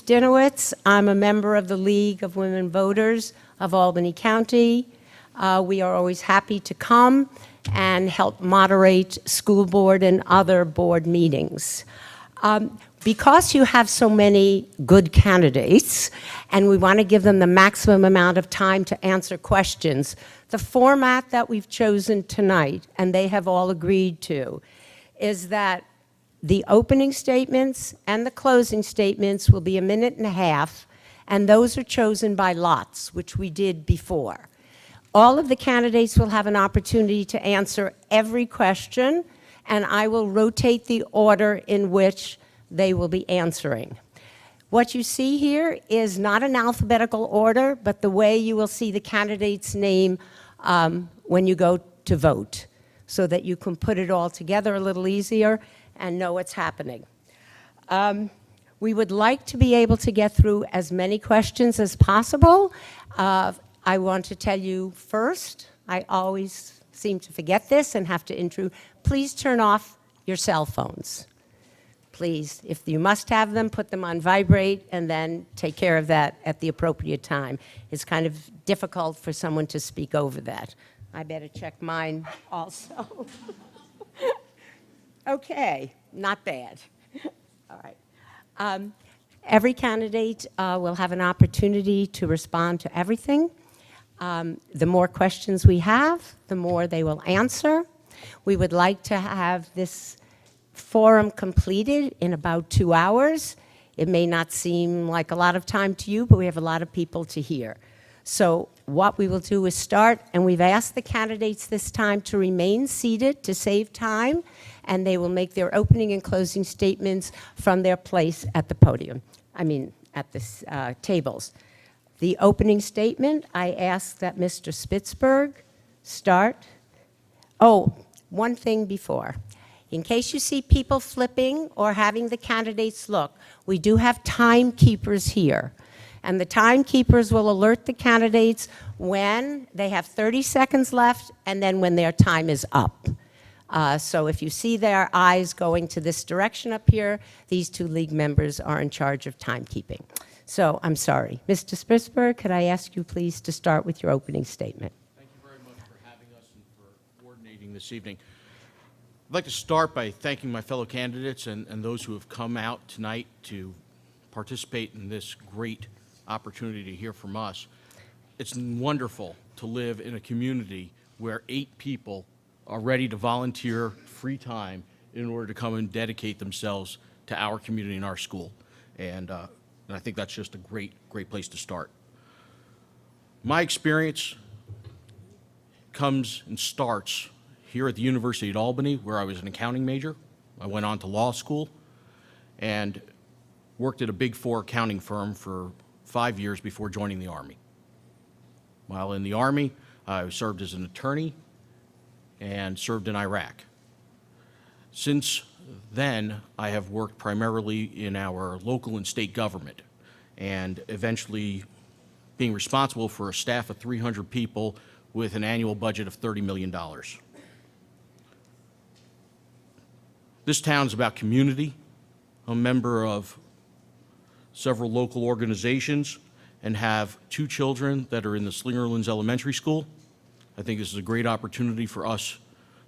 Dinowitz. I'm a member of the League of Women Voters of Albany County. We are always happy to come and help moderate school board and other board meetings. Because you have so many good candidates, and we want to give them the maximum amount of time to answer questions, the format that we've chosen tonight, and they have all agreed to, is that the opening statements and the closing statements will be a minute and a half, and those are chosen by lots, which we did before. All of the candidates will have an opportunity to answer every question, and I will rotate the order in which they will be answering. What you see here is not an alphabetical order, but the way you will see the candidate's name when you go to vote, so that you can put it all together a little easier and know what's happening. We would like to be able to get through as many questions as possible. I want to tell you first, I always seem to forget this and have to intrude. Please turn off your cell phones. Please, if you must have them, put them on vibrate and then take care of that at the appropriate time. It's kind of difficult for someone to speak over that. I better check mine also. Okay, not bad. All right. Every candidate will have an opportunity to respond to everything. The more questions we have, the more they will answer. We would like to have this forum completed in about 2 hours. It may not seem like a lot of time to you, but we have a lot of people to hear. So what we will do is start, and we've asked the candidates this time to remain seated to save time, and they will make their opening and closing statements from their place at the podium. At the tables. The opening statement, I ask that Mr. Spitzberg start. Oh, one thing before. In case you see people flipping or having the candidates look, we do have timekeepers here. And the timekeepers will alert the candidates when they have 30 seconds left and then when their time is up. So if you see their eyes going to this direction up here, these two league members are in charge of timekeeping. So I'm sorry. Mr. Spitzberg, could I ask you please to start with your opening statement? Thank you very much for having us and for coordinating this evening. I'd like to start by thanking my fellow candidates and those who have come out tonight to participate in this great opportunity to hear from us. It's wonderful to live in a community where 8 people are ready to volunteer free time in order to come and dedicate themselves to our community and our school. And I think that's just a great place to start. My experience comes and starts here at the University at Albany, where I was an accounting major. I went on to law school and worked at a Big Four accounting firm for 5 years before joining the Army. While in the Army, I served as an attorney and served in Iraq. Since then, I have worked primarily in our local and state government, and eventually being responsible for a staff of 300 people with an annual budget of $30 million. This town's about community. I'm a member of several local organizations and have 2 children that are in the Slingerlands Elementary School. I think this is a great opportunity for us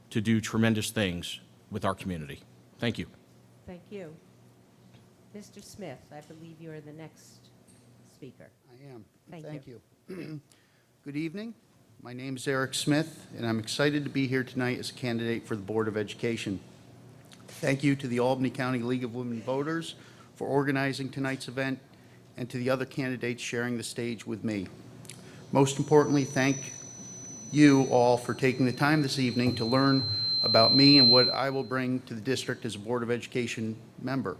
to do tremendous things with our community. Thank you. Thank you. Mr. Smith, I believe you are the next speaker. I am. Thank you. Good evening. My name is Eric Smith, and I'm excited to be here tonight as a candidate for the Board of Education. Thank you to the Albany County League of Women Voters for organizing tonight's event, and to the other candidates sharing the stage with me. Most importantly, thank you all for taking the time this evening to learn about me and what I will bring to the district as a Board of Education member.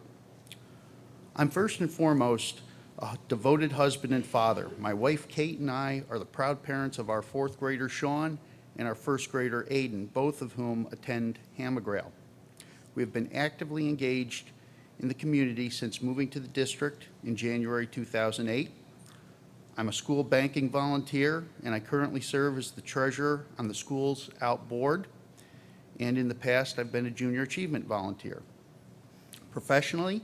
I'm first and foremost a devoted husband and father. My wife Kate and I are the proud parents of our 4th grader Sean and our 1st grader Aiden, both of whom attend Hamagrail. We have been actively engaged in the community since moving to the district in January 2008. I'm a school banking volunteer, and I currently serve as the treasurer on the school's out board, and in the past I've been a junior achievement volunteer. Professionally,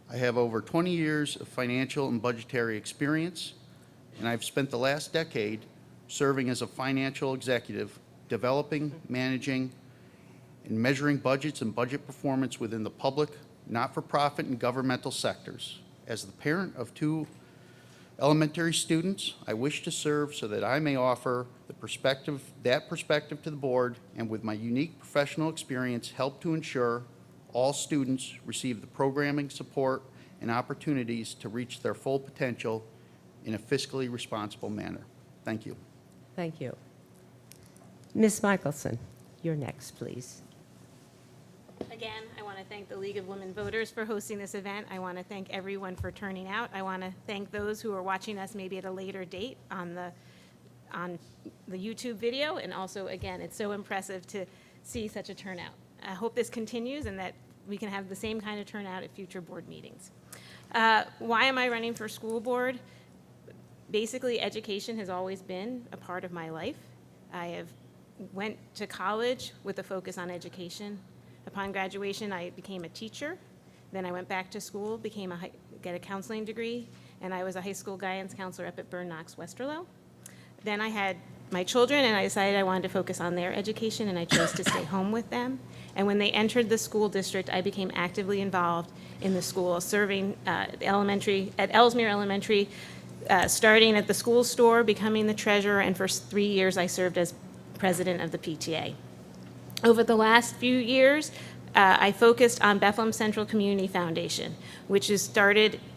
I have over 20 years of financial and budgetary experience, and I've spent the last decade serving as a financial executive, developing, managing, and measuring budgets and budget performance within the public, not-for-profit, and governmental sectors. As the parent of 2 elementary students, I wish to serve so that I may offer that perspective to the board, and with my unique professional experience, help to ensure all students receive the programming, support, and opportunities to reach their full potential in a fiscally responsible manner. Thank you. Thank you. Ms. Michelson, you're next, please. Again, I want to thank the League of Women Voters for hosting this event. I want to thank everyone for turning out. I want to thank those who are watching us maybe at a later date on the YouTube video. And also, again, it's so impressive to see such a turnout. I hope this continues and that we can have the same kind of turnout at future board meetings. Why am I running for school board? Basically, education has always been a part of my life. I have went to college with a focus on education. Upon graduation, I became a teacher. Then I went back to school, get a counseling degree, and I was a high school guidance counselor up at Burn Knox Westerlo. Then I had my children, and I decided I wanted to focus on their education, and I chose to stay home with them. And when they entered the school district, I became actively involved in the school, serving at Ellesmere Elementary, starting at the school store, becoming the treasurer, and for 3 years I served as president of the PTA. Over the last few years, I focused on Bethlehem Central Community Foundation, which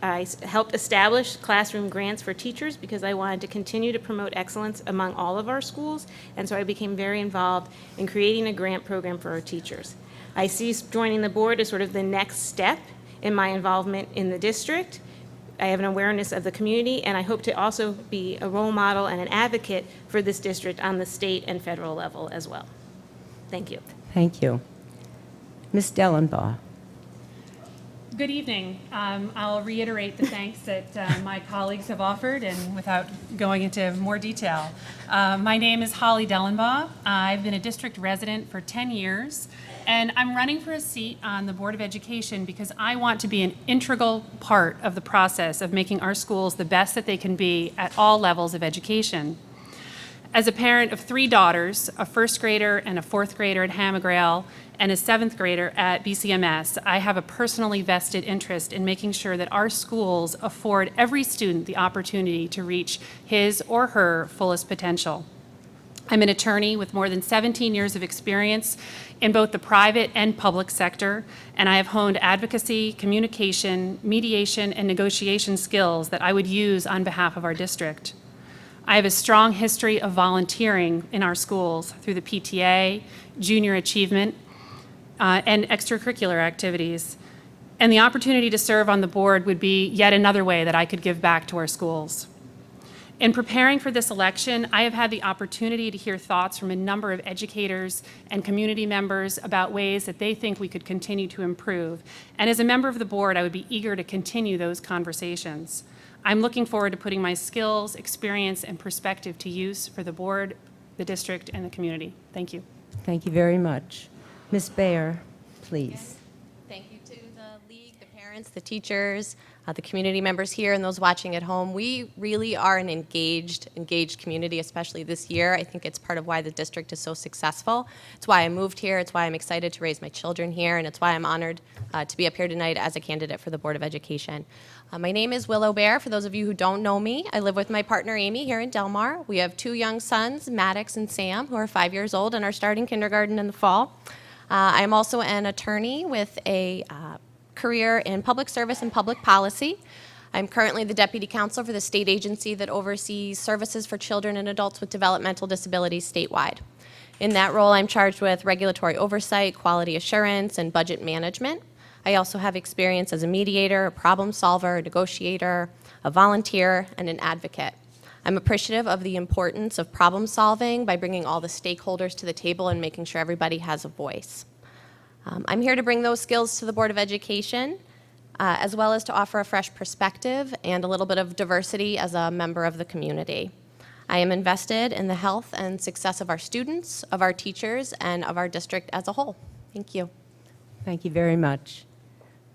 I helped establish classroom grants for teachers because I wanted to continue to promote excellence among all of our schools, and so I became very involved in creating a grant program for our teachers. I see joining the board as sort of the next step in my involvement in the district. I have an awareness of the community, and I hope to also be a role model and an advocate for this district on the state and federal level as well. Thank you. Thank you. Ms. Dellenbaugh. Good evening. I'll reiterate the thanks that my colleagues have offered, and without going into more detail. My name is Holly Dellenbaugh. I've been a district resident for 10 years, and I'm running for a seat on the Board of Education because I want to be an integral part of the process of making our schools the best that they can be at all levels of education. As a parent of 3 daughters, a first grader and a fourth grader at Hammergrail, and a 7th grader at BCMS, I have a personally vested interest in making sure that our schools afford every student the opportunity to reach his or her fullest potential. I'm an attorney with more than 17 years of experience in both the private and public sector, and I have honed advocacy, communication, mediation, and negotiation skills that I would use on behalf of our district. I have a strong history of volunteering in our schools through the PTA, junior achievement, and extracurricular activities. And the opportunity to serve on the board would be yet another way that I could give back to our schools. In preparing for this election, I have had the opportunity to hear thoughts from a number of educators and community members about ways that they think we could continue to improve. And as a member of the board, I would be eager to continue those conversations. I'm looking forward to putting my skills, experience, and perspective to use for the board, the district, and the community. Thank you. Thank you very much. Ms. Baer, please. Thank you to the league, the parents, the teachers, the community members here, and those watching at home. We really are an engaged community, especially this year. I think it's part of why the district is so successful. It's why I moved here. It's why I'm excited to raise my children here, and it's why I'm honored to be up here tonight as a candidate for the Board of Education. My name is Willow Baer. For those of you who don't know me, I live with my partner Amy here in Del Mar. We have 2 young sons, Maddox and Sam, who are 5 years old and are starting kindergarten in the fall. I am also an attorney with a career in public service and public policy. I'm currently the deputy counsel for the state agency that oversees services for children and adults with developmental disabilities statewide. In that role, I'm charged with regulatory oversight, quality assurance, and budget management. I also have experience as a mediator, a problem solver, a negotiator, a volunteer, and an advocate. I'm appreciative of the importance of problem solving by bringing all the stakeholders to the table and making sure everybody has a voice. I'm here to bring those skills to the Board of Education, as well as to offer a fresh perspective and a little bit of diversity as a member of the community. I am invested in the health and success of our students, of our teachers, and of our district as a whole. Thank you. Thank you very much.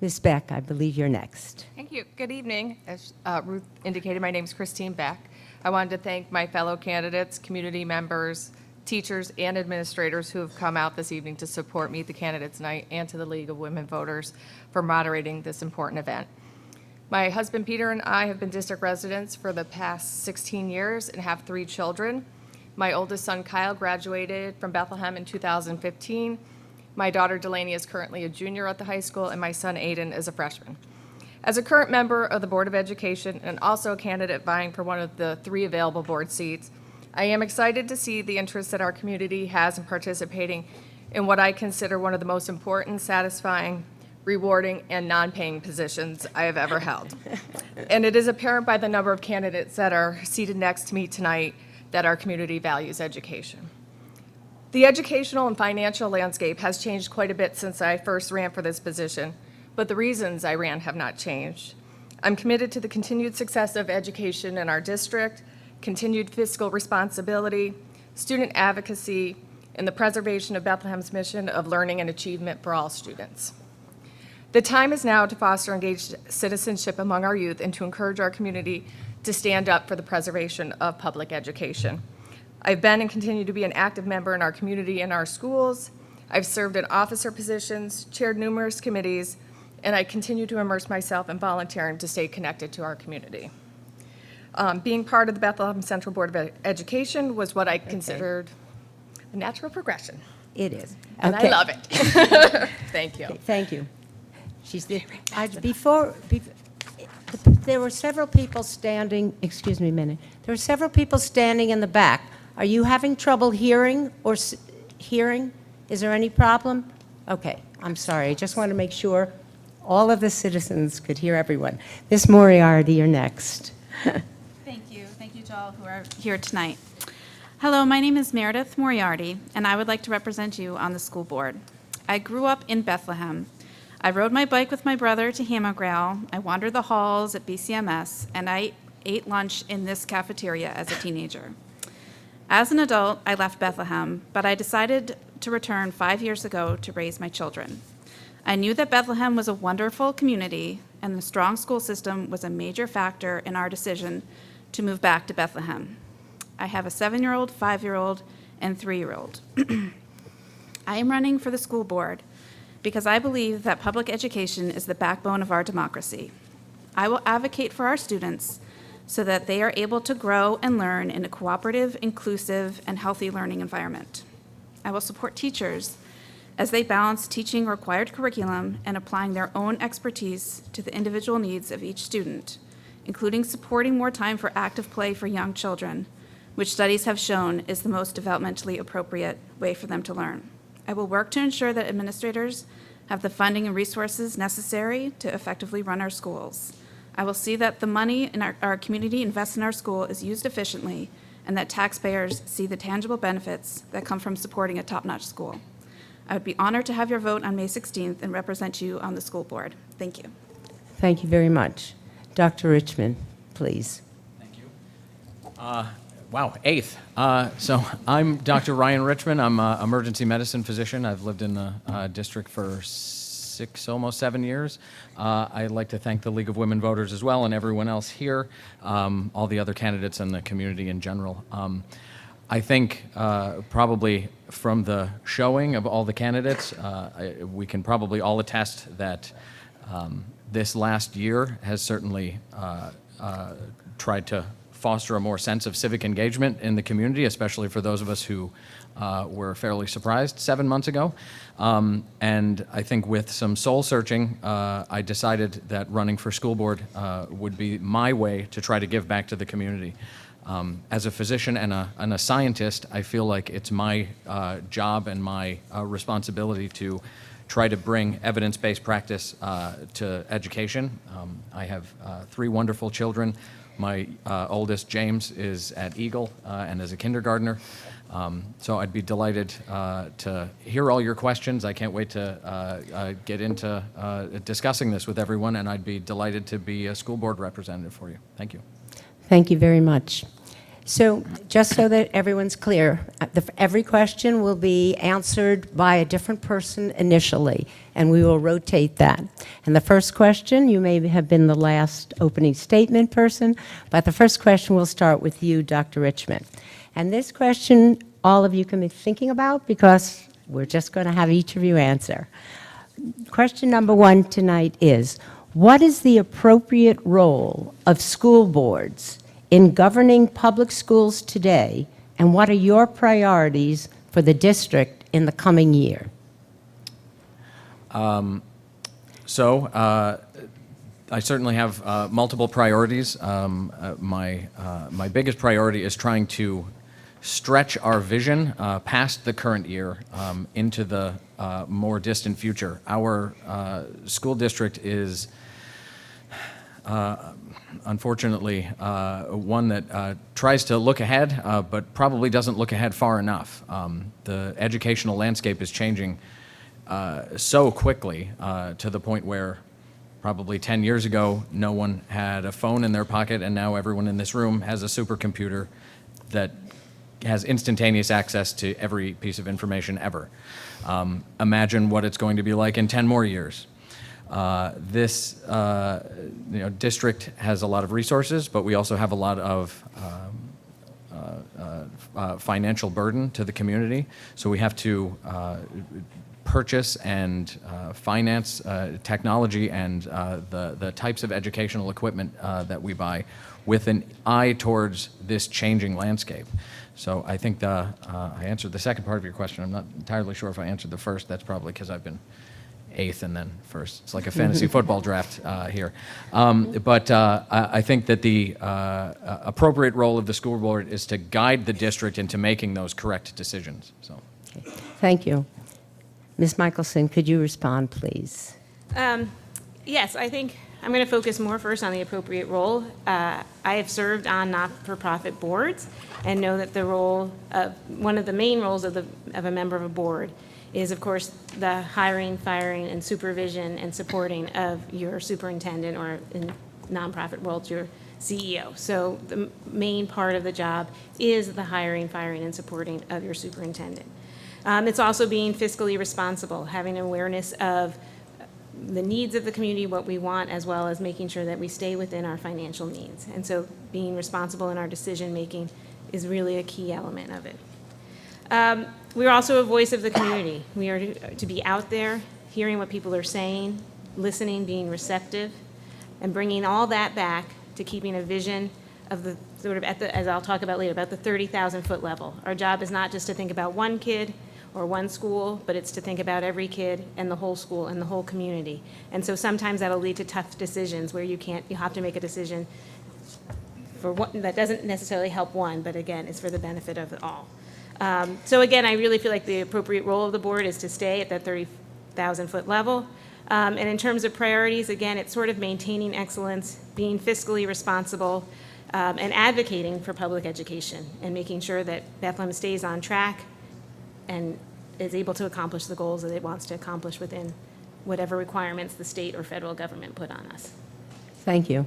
Ms. Beck, I believe you're next. Thank you. Good evening. As Ruth indicated, my name is Christine Beck. I wanted to thank my fellow candidates, community members, teachers, and administrators who have come out this evening to support Meet the Candidates Night, and to the League of Women Voters for moderating this important event. My husband Peter and I have been district residents for the past 16 years and have 3 children. My oldest son Kyle graduated from Bethlehem in 2015. My daughter Delaney is currently a junior at the high school, and my son Aiden is a freshman. As a current member of the Board of Education and also a candidate vying for one of the 3 available board seats, I am excited to see the interest that our community has in participating in what I consider one of the most important, satisfying, rewarding, and non-paying positions I have ever held. And it is apparent by the number of candidates that are seated next to me tonight that our community values education. The educational and financial landscape has changed quite a bit since I first ran for this position, but the reasons I ran have not changed. I'm committed to the continued success of education in our district, continued fiscal responsibility, student advocacy, and the preservation of Bethlehem's mission of learning and achievement for all students. The time is now to foster engaged citizenship among our youth and to encourage our community to stand up for the preservation of public education. I've been and continue to be an active member in our community and our schools. I've served in officer positions, chaired numerous committees, and I continue to immerse myself in volunteering to stay connected to our community. Being part of the Bethlehem Central Board of Education was what I considered a natural progression, It is. and Okay. I love it. Thank you. Thank you. She's the, there were several people standing, excuse me a minute. There were several people standing in the back. Are you having trouble hearing or hearing? Is there any problem? Okay, I'm sorry. I just want to make sure all of the citizens could hear everyone. Ms. Moriarty, you're next. Thank you. Thank you to all who are here tonight. Hello, my name is Meredith Moriarty, and I would like to represent you on the school board. I grew up in Bethlehem. I rode my bike with my brother to Hammergrail. I wandered the halls at BCMS, and I ate lunch in this cafeteria as a teenager. As an adult, I left Bethlehem, but I decided to return 5 years ago to raise my children. I knew that Bethlehem was a wonderful community, and the strong school system was a major factor in our decision to move back to Bethlehem. I have a 7-year-old, 5-year-old, and 3-year-old. I am running for the school board because I believe that public education is the backbone of our democracy. I will advocate for our students so that they are able to grow and learn in a cooperative, inclusive, and healthy learning environment. I will support teachers as they balance teaching required curriculum and applying their own expertise to the individual needs of each student, including supporting more time for active play for young children, which studies have shown is the most developmentally appropriate way for them to learn. I will work to ensure that administrators have the funding and resources necessary to effectively run our schools. I will see that the money in our community invests in our school is used efficiently and that taxpayers see the tangible benefits that come from supporting a top-notch school. I would be honored to have your vote on May 16th and represent you on the school board. Thank you. Thank you very much. Dr. Richmond, please. Thank you. Wow, 8th. So I'm Dr. Ryan Richmond. I'm an emergency medicine physician. I've lived in the district for 6, almost 7 years. I'd like to thank the League of Women Voters as well and everyone else here, all the other candidates and the community in general. I think probably from the showing of all the candidates, we can probably all attest that this last year has certainly tried to foster a more sense of civic engagement in the community, especially for those of us who were fairly surprised 7 months ago. And I think with some soul searching, I decided that running for school board would be my way to try to give back to the community. As a physician and a scientist, I feel like it's my job and my responsibility to try to bring evidence-based practice to education. I have 3 wonderful children. My oldest, James, is at Eagle and is a kindergartner. So I'd be delighted to hear all your questions. I can't wait to get into discussing this with everyone, and I'd be delighted to be a school board representative for you. Thank you. Thank you very much. So just so that everyone's clear, every question will be answered by a different person initially, and we will rotate that. And the first question, you may have been the last opening statement person, but the first question will start with you, Dr. Richmond. And this question, all of you can be thinking about because we're just going to have each of you answer. Question number one tonight is, what is the appropriate role of school boards in governing public schools today, and what are your priorities for the district in the coming year? I certainly have multiple priorities. My biggest priority is trying to stretch our vision past the current year into the more distant future. Our school district is unfortunately one that tries to look ahead, but probably doesn't look ahead far enough. The educational landscape is changing so quickly to the point where probably 10 years ago, no one had a phone in their pocket, and now everyone in this room has a supercomputer that has instantaneous access to every piece of information ever. Imagine what it's going to be like in 10 more years. This district has a lot of resources, but we also have a lot of financial burden to the community. So we have to purchase and finance technology and the types of educational equipment that we buy with an eye towards this changing landscape. So I think I answered the second part of your question. I'm not entirely sure if I answered the first. That's probably because I've been 8th and then first. It's like a fantasy football draft here. But I think that the appropriate role of the school board is to guide the district into making those correct decisions. So, Thank you. Ms. Michelson, could you respond, please? Yes, I think I'm going to focus more first on the appropriate role. I have served on not-for-profit boards and know that the role of, one of the main roles of a member of a board is, of course, the hiring, firing, and supervision and supporting of your superintendent, or in nonprofit world, your CEO. So the main part of the job is the hiring, firing, and supporting of your superintendent. It's also being fiscally responsible, having awareness of the needs of the community, what we want, as well as making sure that we stay within our financial needs. And so being responsible in our decision-making is really a key element of it. We're also a voice of the community. We are to be out there, hearing what people are saying, listening, being receptive, and bringing all that back to keeping a vision of the sort of, as I'll talk about later, about the 30,000-foot level. Our job is not just to think about one kid or one school, but it's to think about every kid and the whole school and the whole community. And so sometimes that'll lead to tough decisions where you have to make a decision for one that doesn't necessarily help one, but again, it's for the benefit of all. So again, I really feel like the appropriate role of the board is to stay at that 30,000-foot level. And in terms of priorities, again, it's sort of maintaining excellence, being fiscally responsible, and advocating for public education and making sure that Bethlehem stays on track and is able to accomplish the goals that it wants to accomplish within whatever requirements the state or federal government put on us. Thank you.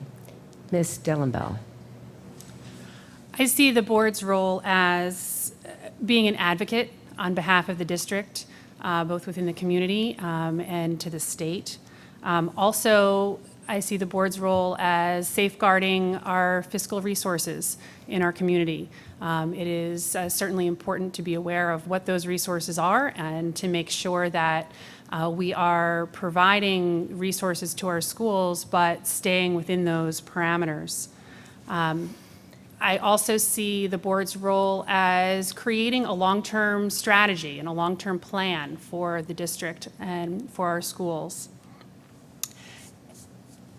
Ms. Dellenbaugh. I see the board's role as being an advocate on behalf of the district, both within the community and to the state. Also, I see the board's role as safeguarding our fiscal resources in our community. It is certainly important to be aware of what those resources are and to make sure that we are providing resources to our schools, but staying within those parameters. I also see the board's role as creating a long-term strategy and a long-term plan for the district and for our schools.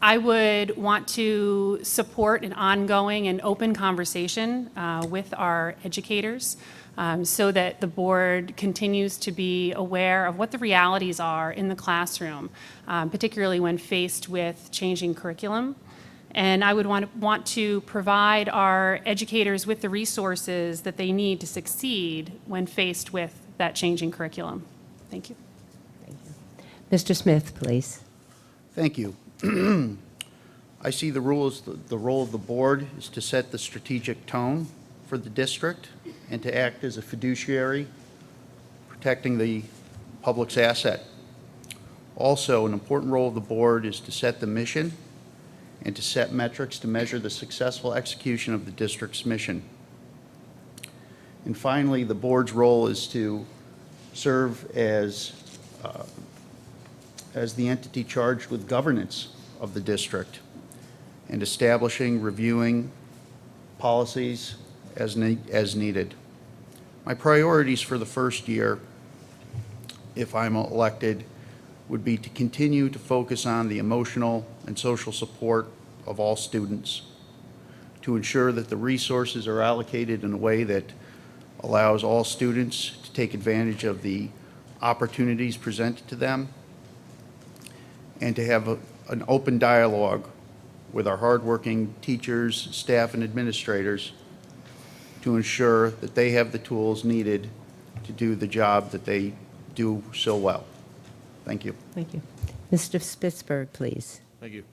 I would want to support an ongoing and open conversation with our educators so that the board continues to be aware of what the realities are in the classroom, particularly when faced with changing curriculum. And I would want to provide our educators with the resources that they need to succeed when faced with that changing curriculum. Thank you. Mr. Smith, please. Thank you. I see the role of the board is to set the strategic tone for the district and to act as a fiduciary, protecting the public's asset. Also, an important role of the board is to set the mission and to set metrics to measure the successful execution of the district's mission. And finally, the board's role is to serve as the entity charged with governance of the district and establishing, reviewing policies as needed. My priorities for the first year, if I'm elected, would be to continue to focus on the emotional and social support of all students, to ensure that the resources are allocated in a way that allows all students to take advantage of the opportunities presented to them, and to have an open dialogue with our hardworking teachers, staff, and administrators to ensure that they have the tools needed to do the job that they do so well. Thank you. Thank you. Mr. Spitzberg, please. Thank you.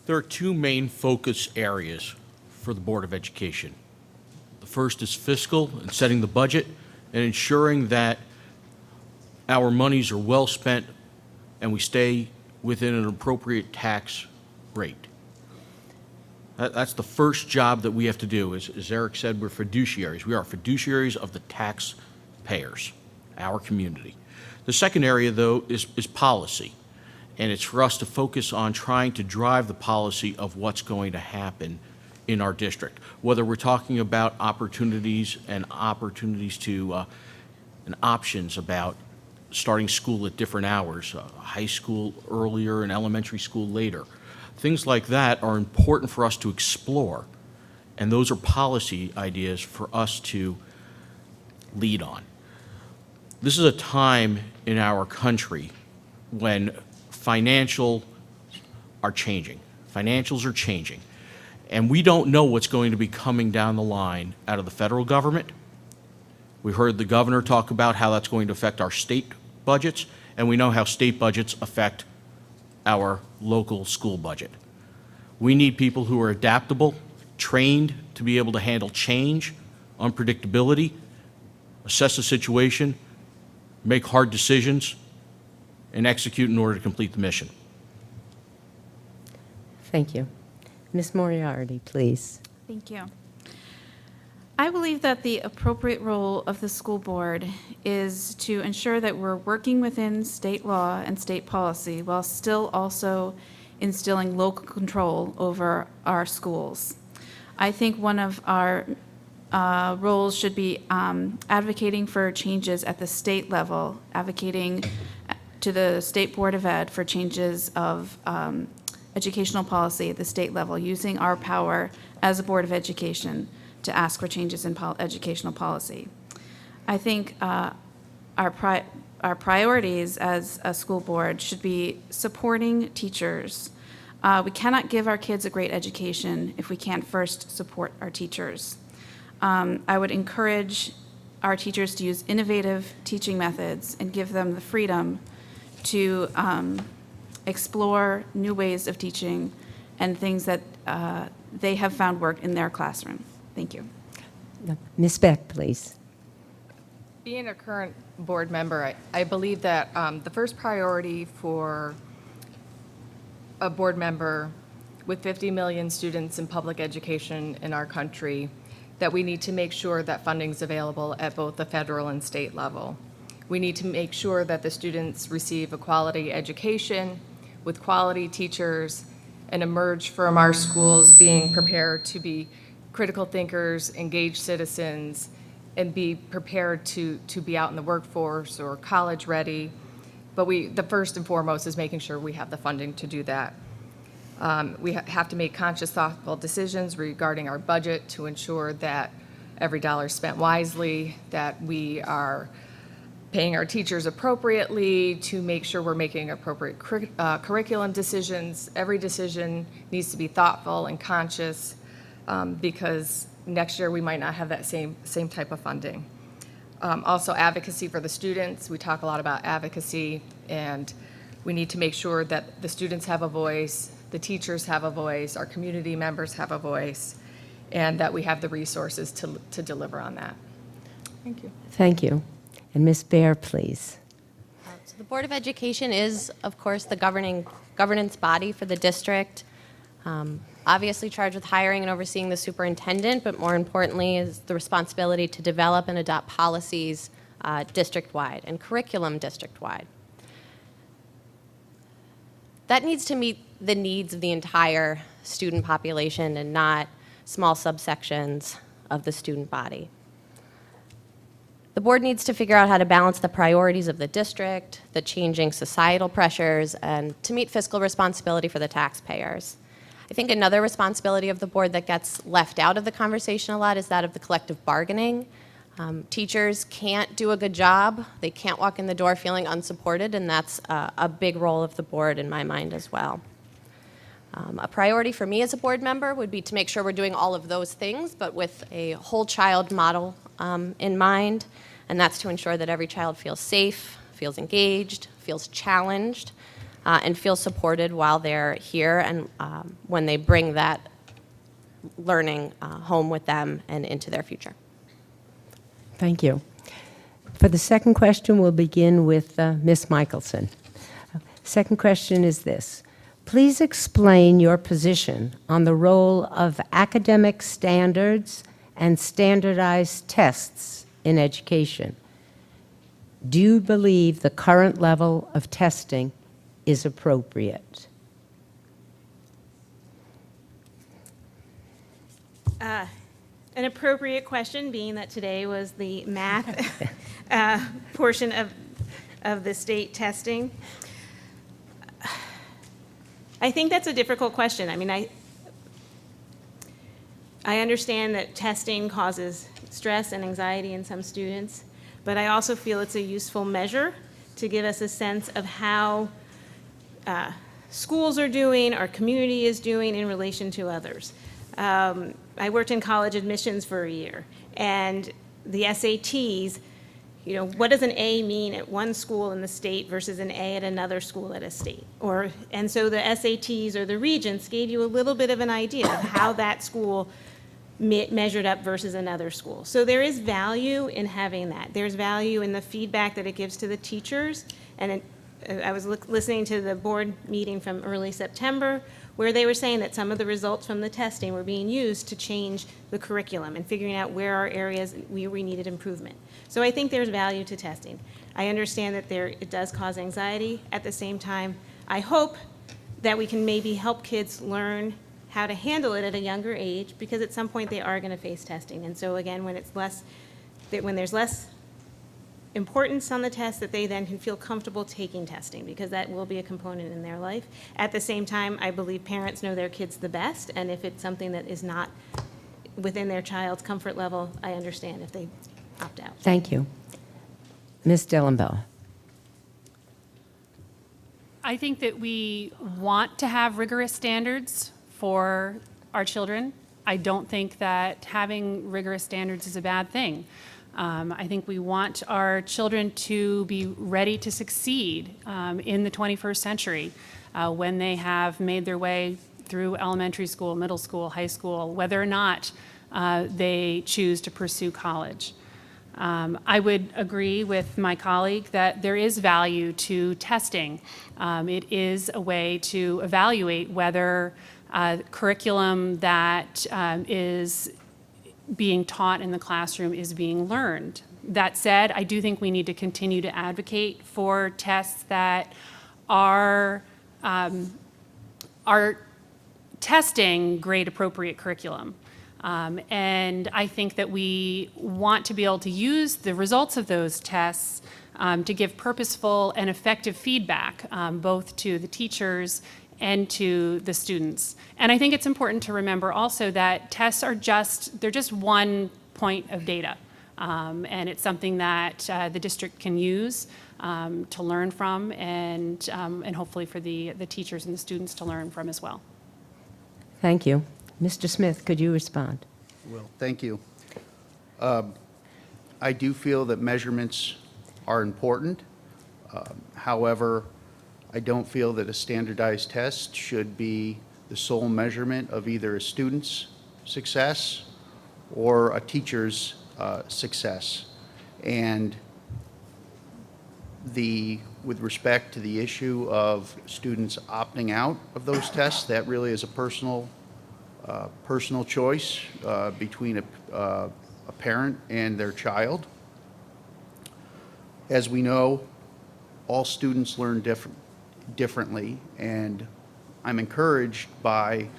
There are two main focus areas for the Board of Education. The first is fiscal and setting the budget and ensuring that our monies are well spent and we stay within an appropriate tax rate. That's the first job that we have to do. As Eric said, we're fiduciaries. We are fiduciaries of the taxpayers, our community. The second area, though, is policy. And it's for us to focus on trying to drive the policy of what's going to happen in our district, whether we're talking about opportunities and options about starting school at different hours, high school earlier and elementary school later. Things like that are important for us to explore, and those are policy ideas for us to lead on. This is a time in our country when financials are changing. Financials are changing. And we don't know what's going to be coming down the line out of the federal government. We heard the governor talk about how that's going to affect our state budgets, and we know how state budgets affect our local school budget. We need people who are adaptable, trained to be able to handle change, unpredictability, assess the situation, make hard decisions, and execute in order to complete the mission. Thank you. Ms. Moriarty, please. Thank you. I believe that the appropriate role of the school board is to ensure that we're working within state law and state policy while still also instilling local control over our schools. I think one of our roles should be advocating for changes at the state level, advocating to the State Board of Ed for changes of educational policy at the state level, using our power as a Board of Education to ask for changes in educational policy. I think our priorities as a school board should be supporting teachers. We cannot give our kids a great education if we can't first support our teachers. I would encourage our teachers to use innovative teaching methods and give them the freedom to explore new ways of teaching and things that they have found work in their classroom. Thank you. Ms. Beck, please. Being a current board member, I believe that the first priority for a board member with 50 million students in public education in our country, that we need to make sure that funding's available at both the federal and state level. We need to make sure that the students receive a quality education with quality teachers and emerge from our schools being prepared to be critical thinkers, engaged citizens, and be prepared to be out in the workforce or college ready. But the first and foremost is making sure we have the funding to do that. We have to make conscious, thoughtful decisions regarding our budget to ensure that every dollar is spent wisely, that we are paying our teachers appropriately, to make sure we're making appropriate curriculum decisions. Every decision needs to be thoughtful and conscious, because next year we might not have that same type of funding. Also, advocacy for the students. We talk a lot about advocacy, and we need to make sure that the students have a voice, the teachers have a voice, our community members have a voice, and that we have the resources to deliver on that. Thank you. Thank you. And Ms. Bear, please. So the Board of Education is, of course, the governance body for the district. Obviously charged with hiring and overseeing the superintendent, but more importantly is the responsibility to develop and adopt policies district-wide and curriculum district-wide. That needs to meet the needs of the entire student population and not small subsections of the student body. The board needs to figure out how to balance the priorities of the district, the changing societal pressures, and to meet fiscal responsibility for the taxpayers. I think another responsibility of the board that gets left out of the conversation a lot is that of the collective bargaining. Teachers can't do a good job. They can't walk in the door feeling unsupported, and that's a big role of the board in my mind as well. A priority for me as a board member would be to make sure we're doing all of those things, but with a whole child model in mind, and that's to ensure that every child feels safe, feels engaged, feels challenged, and feels supported while they're here and when they bring that learning home with them and into their future. Thank you. For the second question, we'll begin with Ms. Michelson. Second question is this. Please explain your position on the role of academic standards and standardized tests in education. Do you believe the current level of testing is appropriate? An appropriate question, being that today was the math portion of the state testing. I think that's a difficult question. I mean, I understand that testing causes stress and anxiety in some students, but I also feel it's a useful measure to give us a sense of how schools are doing, our community is doing in relation to others. I worked in college admissions for a year, and the SATs, you know, what does an A mean at one school in the state versus an A at another school at a state? And so the SATs or the regents gave you a little bit of an idea of how that school measured up versus another school. So there is value in having that. There's value in the feedback that it gives to the teachers. And I was listening to the board meeting from early September, where they were saying that some of the results from the testing were being used to change the curriculum and figuring out where are areas we needed improvement. So I think there's value to testing. I understand that it does cause anxiety. At the same time, I hope that we can maybe help kids learn how to handle it at a younger age, because at some point they are going to face testing. And so again, when there's less importance on the test, that they then can feel comfortable taking testing, because that will be a component in their life. At the same time, I believe parents know their kids the best, and if it's something that is not within their child's comfort level, I understand if they opt out. Thank you. Ms. Dellenbaugh. I think that we want to have rigorous standards for our children. I don't think that having rigorous standards is a bad thing. I think we want our children to be ready to succeed in the 21st century when they have made their way through elementary school, middle school, high school, whether or not they choose to pursue college. I would agree with my colleague that there is value to testing. It is a way to evaluate whether curriculum that is being taught in the classroom is being learned. That said, I do think we need to continue to advocate for tests that are testing grade-appropriate curriculum. And I think that we want to be able to use the results of those tests to give purposeful and effective feedback, both to the teachers and to the students. And I think it's important to remember also that tests are they're just one point of data. And it's something that the district can use to learn from, and hopefully for the teachers and the students to learn from as well. Thank you. Mr. Smith, could you respond? Well, thank you. I do feel that measurements are important. However, I don't feel that a standardized test should be the sole measurement of either a student's success or a teacher's success. And with respect to the issue of students opting out of those tests, that really is a personal choice between a parent and their child. As we know, all students learn differently, and I'm encouraged by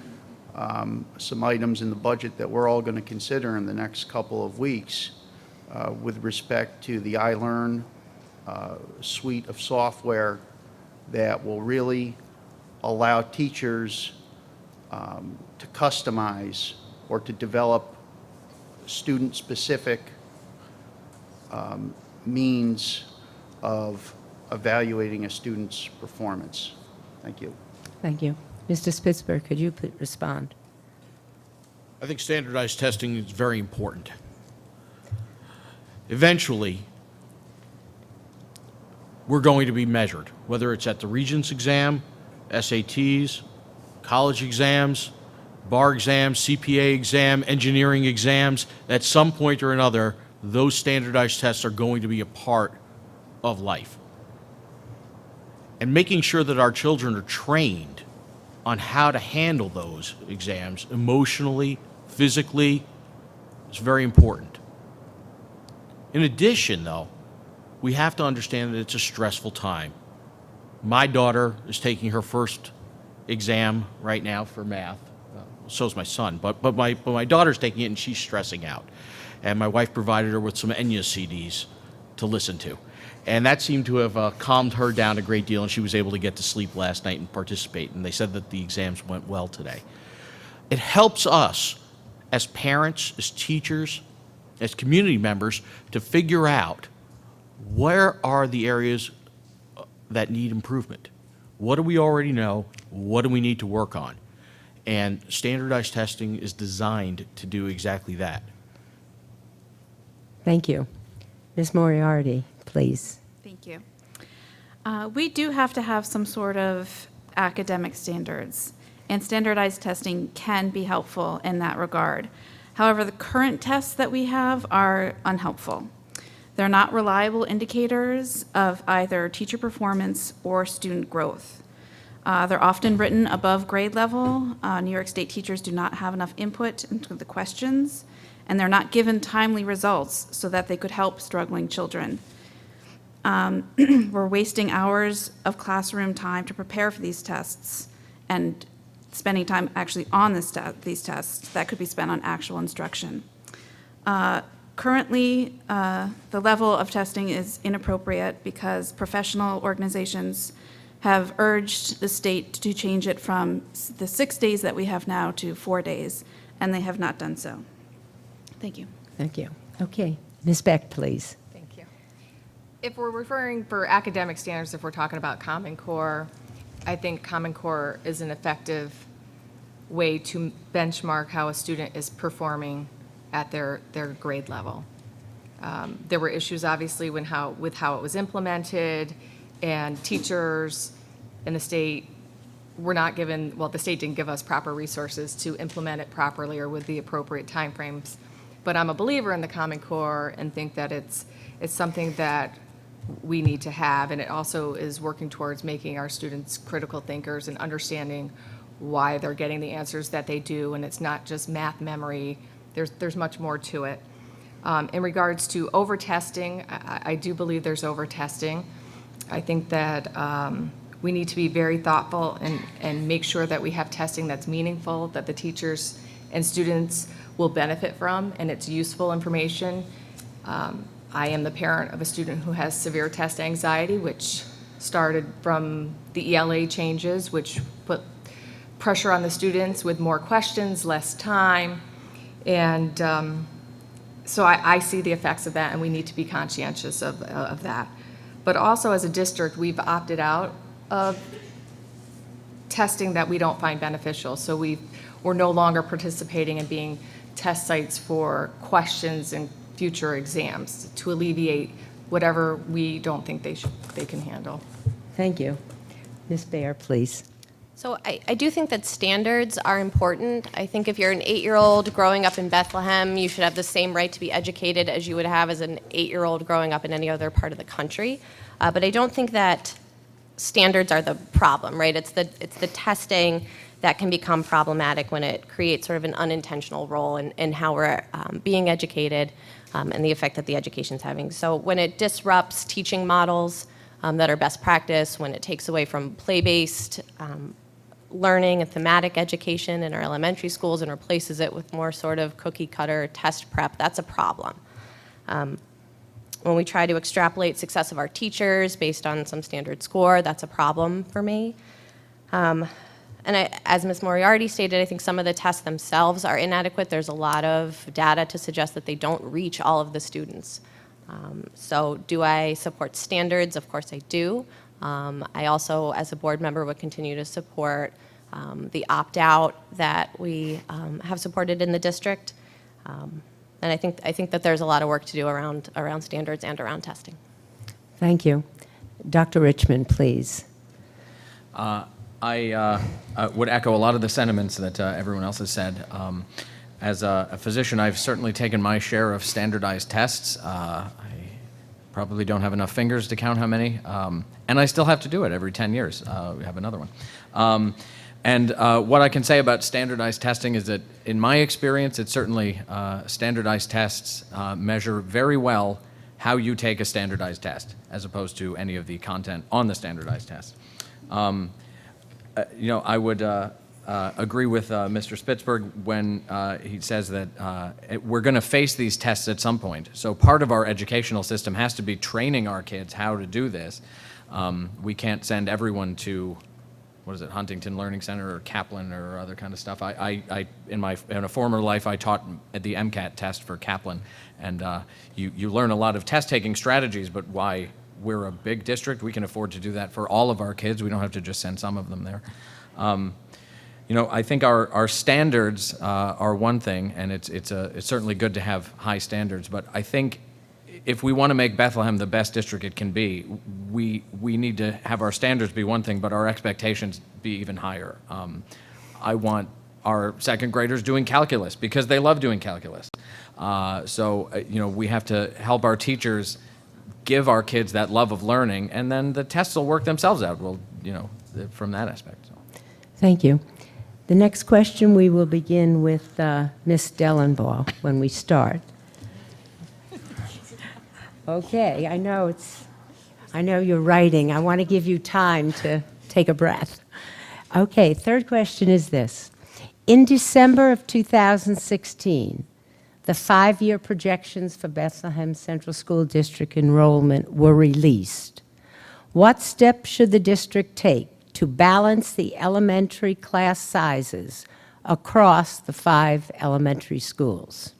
some items in the budget that we're all going to consider in the next couple of weeks with respect to the iLearn suite of software that will really allow teachers to customize or to develop student-specific means of evaluating a student's performance. Thank you. Thank you. Mr. Spitzberg, could you respond? I think standardized testing is very important. Eventually, we're going to be measured, whether it's at the Regents exam, SATs, college exams, bar exams, CPA exam, engineering exams. At some point or another, those standardized tests are going to be a part of life. And making sure that our children are trained on how to handle those exams emotionally, physically, is very important. In addition, though, we have to understand that it's a stressful time. My daughter is taking her first exam right now for math. So is my son, but my daughter's taking it and she's stressing out. And my wife provided her with some Enya CDs to listen to. And that seemed to have calmed her down a great deal, and she was able to get to sleep last night and participate. And they said that the exams went well today. It helps us as parents, as teachers, as community members to figure out where are the areas that need improvement. What do we already know? What do we need to work on? And standardized testing is designed to do exactly that. Thank you. Ms. Moriarty, please. Thank you. We do have to have some sort of academic standards, and standardized testing can be helpful in that regard. However, the current tests that we have are unhelpful. They're not reliable indicators of either teacher performance or student growth. They're often written above grade level. New York State teachers do not have enough input into the questions, and they're not given timely results so that they could help struggling children. We're wasting hours of classroom time to prepare for these tests and spending time actually on these tests that could be spent on actual instruction. Currently, the level of testing is inappropriate because professional organizations have urged the state to change it from the 6 days that we have now to 4 days, and they have not done so. Thank you. Thank you. Okay. Ms. Beck, please. Thank you. If we're referring for academic standards, if we're talking about Common Core, I think Common Core is an effective way to benchmark how a student is performing at their grade level. There were issues, obviously, with how it was implemented, and teachers in the state were not given, well, the state didn't give us proper resources to implement it properly or with the appropriate timeframes. But I'm a believer in the Common Core and think that it's something that we need to have, and it also is working towards making our students critical thinkers and understanding why they're getting the answers that they do, and it's not just math memory. There's much more to it. In regards to over-testing, I do believe there's over-testing. I think that we need to be very thoughtful and make sure that we have testing that's meaningful, that the teachers and students will benefit from, and it's useful information. I am the parent of a student who has severe test anxiety, which started from the ELA changes, which put pressure on the students with more questions, less time. And so I see the effects of that, and we need to be conscientious of that. But also, as a district, we've opted out of testing that we don't find beneficial. So we're no longer participating in being test sites for questions in future exams to alleviate whatever we don't think they can handle. Thank you. Ms. Baer, please. So I do think that standards are important. I think if you're an 8-year-old growing up in Bethlehem, you should have the same right to be educated as you would have as an 8-year-old growing up in any other part of the country. But I don't think that standards are the problem, right? It's the testing that can become problematic when it creates sort of an unintentional role in how we're being educated and the effect that the education's having. So when it disrupts teaching models that are best practice, when it takes away from play-based learning and thematic education in our elementary schools and replaces it with more sort of cookie-cutter test prep, that's a problem. When we try to extrapolate success of our teachers based on some standard score, that's a problem for me. And as Ms. Moriarty stated, I think some of the tests themselves are inadequate. There's a lot of data to suggest that they don't reach all of the students. So do I support standards? Of course I do. I also, as a board member, would continue to support the opt-out that we have supported in the district. And I think that there's a lot of work to do around standards and around testing. Thank you. Dr. Richmond, please. I would echo a lot of the sentiments that everyone else has said. As a physician, I've certainly taken my share of standardized tests. I probably don't have enough fingers to count how many, and I still have to do it every 10 years. We have another one. And what I can say about standardized testing is that, in my experience, it's certainly standardized tests measure very well how you take a standardized test, as opposed to any of the content on the standardized test. I would agree with Mr. Spitzberg when he says that we're going to face these tests at some point. So part of our educational system has to be training our kids how to do this. We can't send everyone to, Huntington Learning Center or Kaplan or other kind of stuff. In a former life, I taught at the MCAT test for Kaplan, and you learn a lot of test-taking strategies, but why we're a big district, we can afford to do that for all of our kids. We don't have to just send some of them there. I think our standards are one thing, and it's certainly good to have high standards, but I think if we want to make Bethlehem the best district it can be, we need to have our standards be one thing, but our expectations be even higher. I want our second graders doing calculus because they love doing calculus. We have to help our teachers give our kids that love of learning, and then the tests will work themselves out. From that aspect. So. Thank you. The next question, we will begin with Ms. Dellenbaugh when we start. Okay, I know you're writing. I want to give you time to take a breath. Okay, third question is this. In December of 2016, the 5-year projections for Bethlehem Central School District enrollment were released. What steps should the district take to balance the elementary class sizes across the 5 elementary schools?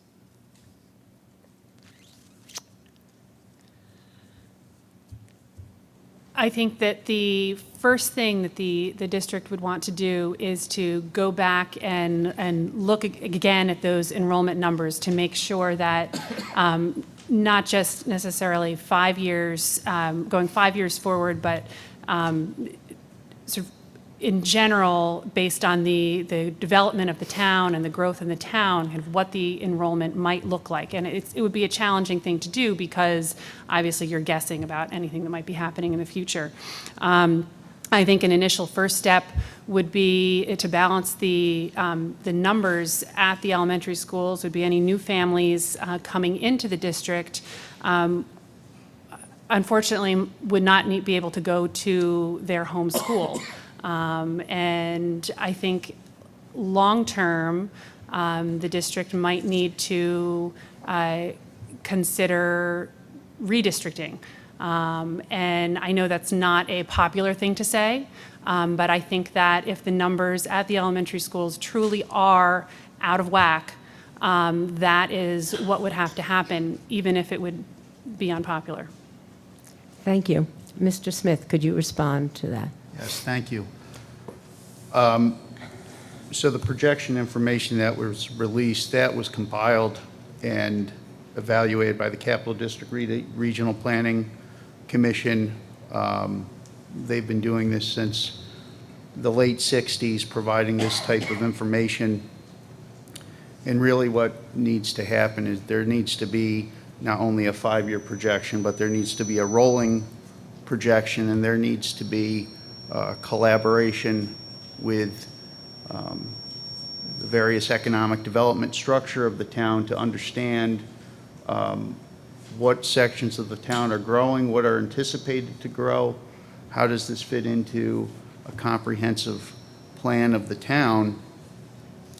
I think that the first thing that the district would want to do is to go back and look again at those enrollment numbers to make sure that not just necessarily 5 years, going 5 years forward, but sort of in general, based on the development of the town and the growth in the town, and what the enrollment might look like. And it would be a challenging thing to do because obviously you're guessing about anything that might be happening in the future. I think an initial first step would be to balance the numbers at the elementary schools, would be any new families coming into the district, unfortunately would not be able to go to their home school. And I think long-term, the district might need to consider redistricting. And I know that's not a popular thing to say, but I think that if the numbers at the elementary schools truly are out of whack, that is what would have to happen, even if it would be unpopular. Thank you. Mr. Smith, could you respond to that? Yes, thank you. So the projection information that was released, that was compiled and evaluated by the Capital District Regional Planning Commission. They've been doing this since the late 60s providing this type of information. And really what needs to happen is there needs to be not only a 5-year projection, but there needs to be a rolling projection, and there needs to be collaboration with the various economic development structure of the town to understand what sections of the town are growing, what are anticipated to grow, how does this fit into a comprehensive plan of the town.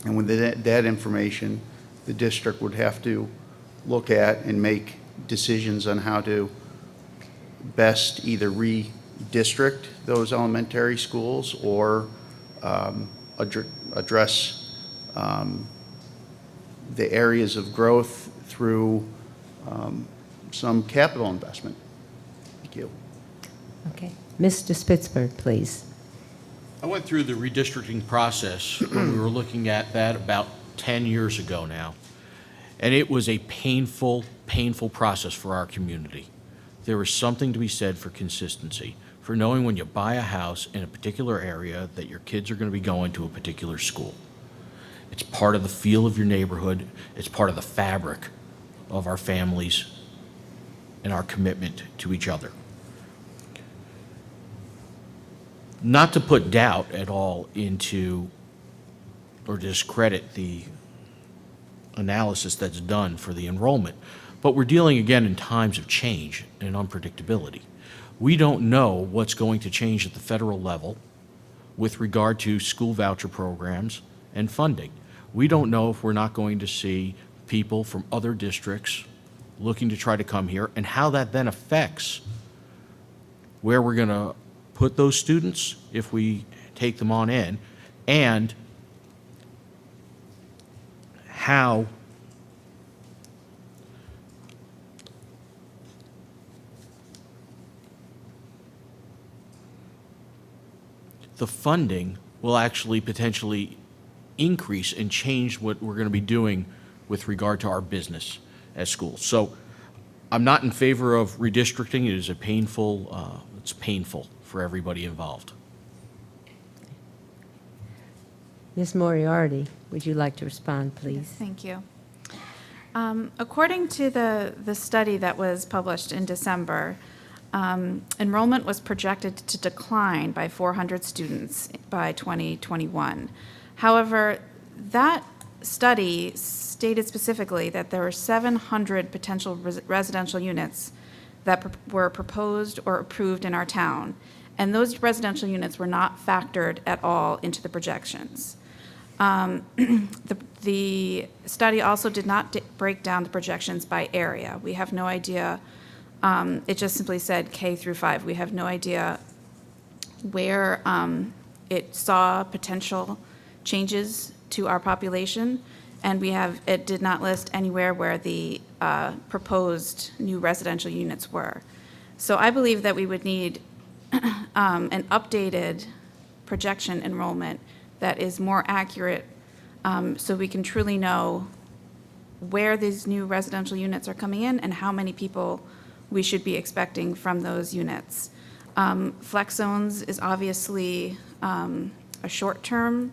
And with that information, the district would have to look at and make decisions on how to best either redistrict those elementary schools or address the areas of growth through some capital investment. Thank you. Okay. Mr. Spitzberg, please. I went through the redistricting process when we were looking at that about 10 years ago now. And it was a painful, painful process for our community. There is something to be said for consistency, for knowing when you buy a house in a particular area that your kids are going to be going to a particular school. It's part of the feel of your neighborhood. It's part of the fabric of our families and our commitment to each other. Not to put doubt at all into or discredit the analysis that's done for the enrollment, but we're dealing again in times of change and unpredictability. We don't know what's going to change at the federal level with regard to school voucher programs and funding. We don't know if we're not going to see people from other districts looking to try to come here, and how that then affects where we're going to put those students if we take them on in, and how the funding will actually potentially increase and change what we're going to be doing with regard to our business as schools. So I'm not in favor of redistricting. It is a painful, it's painful for everybody involved. Ms. Moriarty, would you like to respond, please? Thank you. According to the study that was published in December, enrollment was projected to decline by 400 students by 2021. However, that study stated specifically that there were 700 potential residential units that were proposed or approved in our town, and those residential units were not factored at all into the projections. The study also did not break down the projections by area. We have no idea. It just simply said K through 5. We have no idea where it saw potential changes to our population, and it did not list anywhere where the proposed new residential units were. So I believe that we would need an updated projection enrollment that is more accurate, so we can truly know where these new residential units are coming in and how many people we should be expecting from those units. Flex zones is obviously a short-term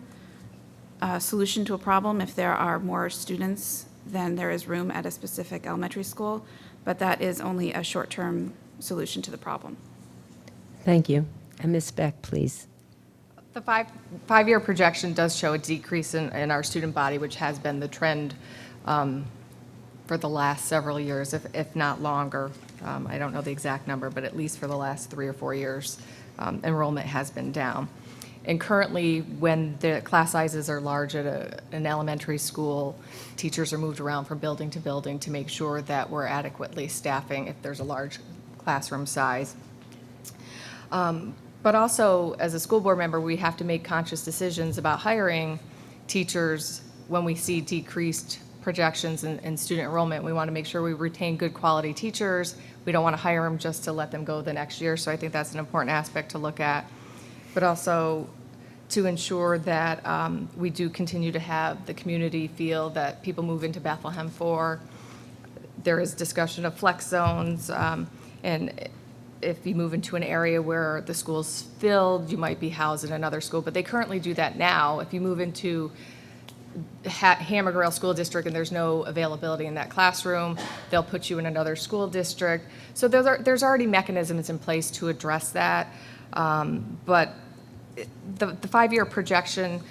solution to a problem if there are more students than there is room at a specific elementary school, but that is only a short-term solution to the problem. Thank you. And Ms. Beck, please. The five-year projection does show a decrease in our student body, which has been the trend for the last several years, if not longer. I don't know the exact number, but at least for the last 3 or 4 years, enrollment has been down. And currently, when the class sizes are large at an elementary school, teachers are moved around from building to building to make sure that we're adequately staffing if there's a large classroom size. But also, as a school board member, we have to make conscious decisions about hiring teachers when we see decreased projections in student enrollment. We want to make sure we retain good quality teachers. We don't want to hire them just to let them go the next year. So I think that's an important aspect to look at. But also to ensure that we do continue to have the community feel that people move into Bethlehem for. There is discussion of flex zones, and if you move into an area where the school's filled, you might be housed in another school, but they currently do that now. If you move into Hammer Grail School District and there's no availability in that classroom, they'll put you in another school district. So there's already mechanisms in place to address that. But the 5-year projection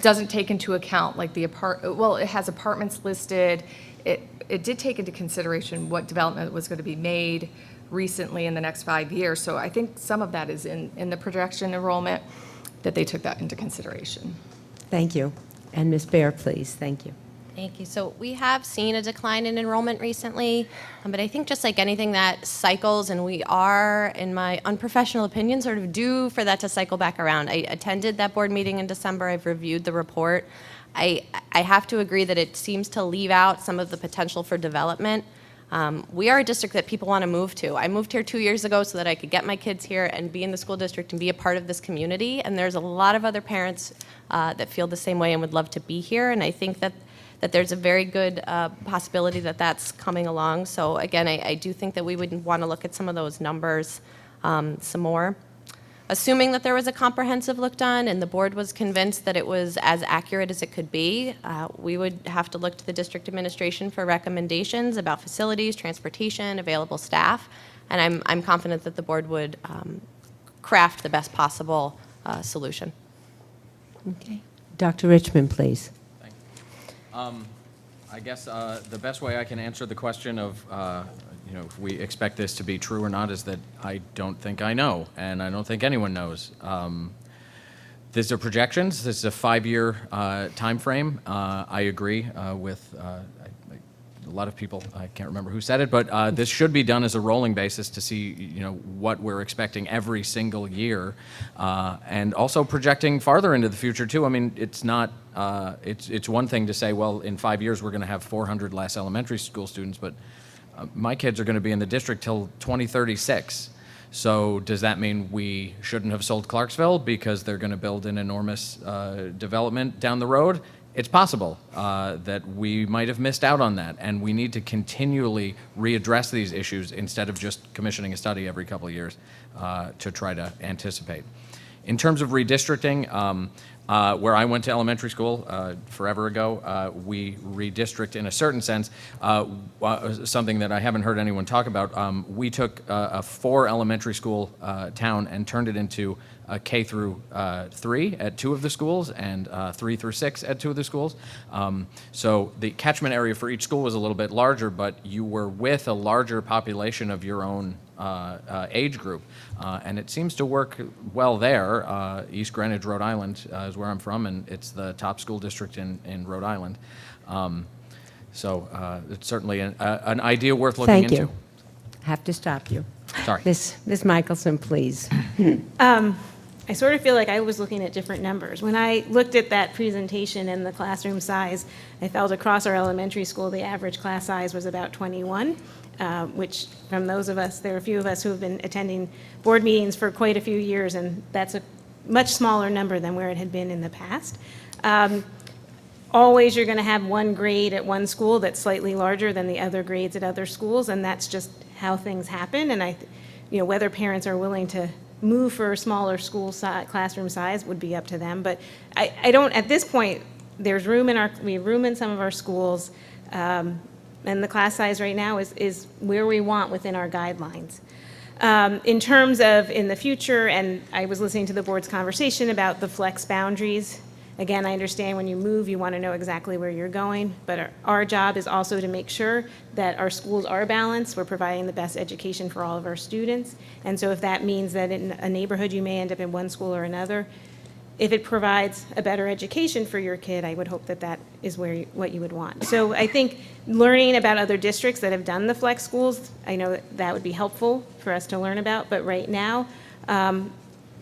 doesn't take into account like it has apartments listed. It did take into consideration what development was going to be made recently in the next 5 years. So I think some of that is in the projection enrollment, that they took that into consideration. Thank you. And Ms. Baer, please. Thank you. Thank you. So we have seen a decline in enrollment recently, but I think just like anything that cycles, and we are, in my unprofessional opinion, sort of due for that to cycle back around. I attended that board meeting in December. I've reviewed the report. I have to agree that it seems to leave out some of the potential for development. We are a district that people want to move to. I moved here 2 years ago so that I could get my kids here and be in the school district and be a part of this community. And there's a lot of other parents that feel the same way and would love to be here. And I think that there's a very good possibility that that's coming along. So again, I do think that we would want to look at some of those numbers some more. Assuming that there was a comprehensive look done and the board was convinced that it was as accurate as it could be, we would have to look to the district administration for recommendations about facilities, transportation, available staff, and I'm confident that the board would craft the best possible solution. Okay. Dr. Richmond, please. I guess the best way I can answer the question of, if we expect this to be true or not is that I don't think I know, and I don't think anyone knows. These are projections. This is a 5-year time frame. I agree with a lot of people. I can't remember who said it, but this should be done as a rolling basis to see, what we're expecting every single year, and also projecting farther into the future too. I mean, it's not. It's one thing to say, well, in 5 years we're going to have 400 less elementary school students, but my kids are going to be in the district till 2036. So does that mean we shouldn't have sold Clarksville because they're going to build an enormous development down the road? It's possible that we might have missed out on that, and we need to continually readdress these issues instead of just commissioning a study every couple of years to try to anticipate. In terms of redistricting, where I went to elementary school forever ago, we redistrict in a certain sense. Something that I haven't heard anyone talk about, we took a 4 elementary school town and turned it into a K through 3 at 2 of the schools and 3 through 6 at 2 of the schools. So the catchment area for each school was a little bit larger, but you were with a larger population of your own age group. And it seems to work well there. East Greenwich, Rhode Island is where I'm from, and it's the top school district in Rhode Island. So it's certainly an idea worth looking into. Thank you. I have to stop you. Sorry. Ms. Michelson, please. I sort of feel like I was looking at different numbers. When I looked at that presentation and the classroom size, I felt across our elementary school, the average class size was about 21, which from those of us, there are a few of us who have been attending board meetings for quite a few years, and that's a much smaller number than where it had been in the past. Always you're going to have one grade at one school that's slightly larger than the other grades at other schools, and that's just how things happen. And whether parents are willing to move for a smaller school classroom size would be up to them. But I don't, at this point, there's room we have room in some of our schools, and the class size right now is where we want within our guidelines. In terms of in the future, and I was listening to the board's conversation about the flex boundaries. Again, I understand when you move, you want to know exactly where you're going, but our job is also to make sure that our schools are balanced, we're providing the best education for all of our students. And so if that means that in a neighborhood you may end up in one school or another, if it provides a better education for your kid, I would hope that that is what you would want. So I think learning about other districts that have done the flex schools, I know that would be helpful for us to learn about, but right now,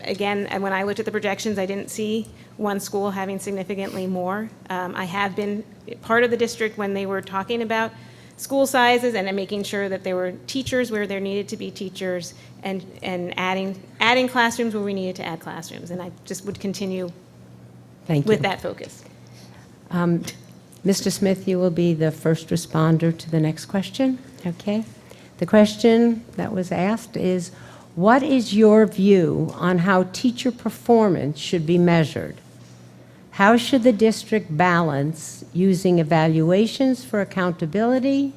again, when I looked at the projections, I didn't see one school having significantly more. I have been part of the district when they were talking about school sizes and making sure that there were teachers where there needed to be teachers and adding classrooms where we needed to add classrooms. And I just would continue with that focus. Mr. Smith, you will be the first responder to the next question, okay? The question that was asked is, What is your view on how teacher performance should be measured? How should the district balance using evaluations for accountability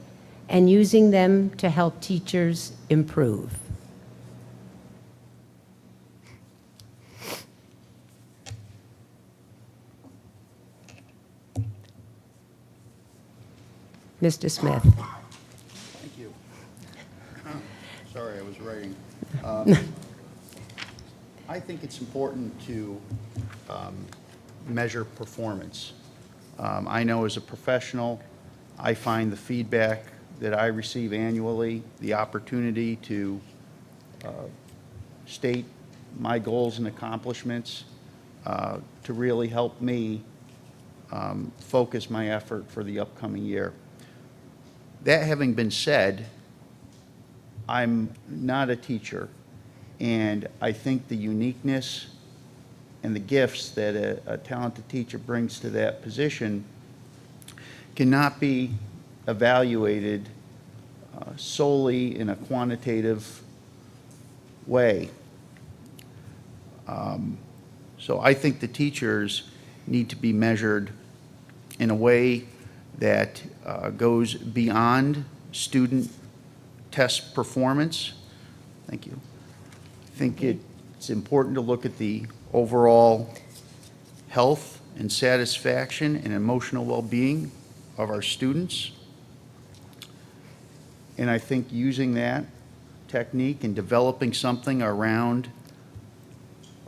and using them to help teachers improve? Mr. Smith. Thank you. Sorry, I was writing. I think it's important to measure performance. I know as a professional, I find the feedback that I receive annually, the opportunity to state my goals and accomplishments, to really help me focus my effort for the upcoming year. That having been said, I'm not a teacher, and I think the uniqueness and the gifts that a talented teacher brings to that position cannot be evaluated solely in a quantitative way. So I think the teachers need to be measured in a way that goes beyond student test performance. Thank you. I think it's important to look at the overall health and satisfaction and emotional well-being of our students. And I think using that technique and developing something around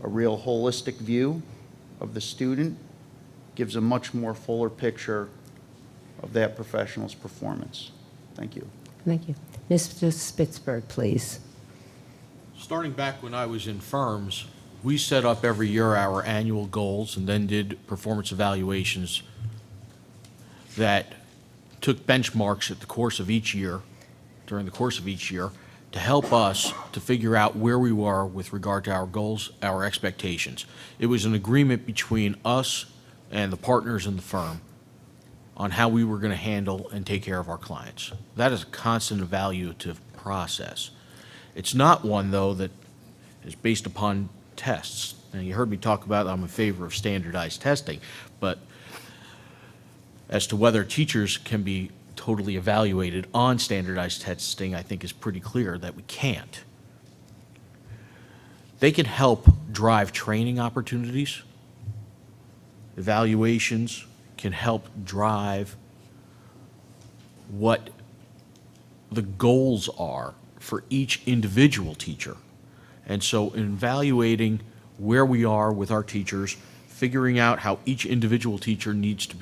a real holistic view of the student gives a much more fuller picture of that professional's performance. Thank you. Thank you. Mr. Spitzberg, please. Starting back when I was in firms, we set up every year our annual goals and then did performance evaluations that took benchmarks at the course of each year, during the course of each year, to help us to figure out where we were with regard to our goals, our expectations. It was an agreement between us and the partners in the firm on how we were going to handle and take care of our clients. That is a constant evaluative process. It's not one, though, that is based upon tests. And you heard me talk about I'm in favor of standardized testing, but as to whether teachers can be totally evaluated on standardized testing, I think is pretty clear that we can't. They can help drive training opportunities. Evaluations can help drive what the goals are for each individual teacher. And so in evaluating where we are with our teachers, figuring out how each individual teacher needs to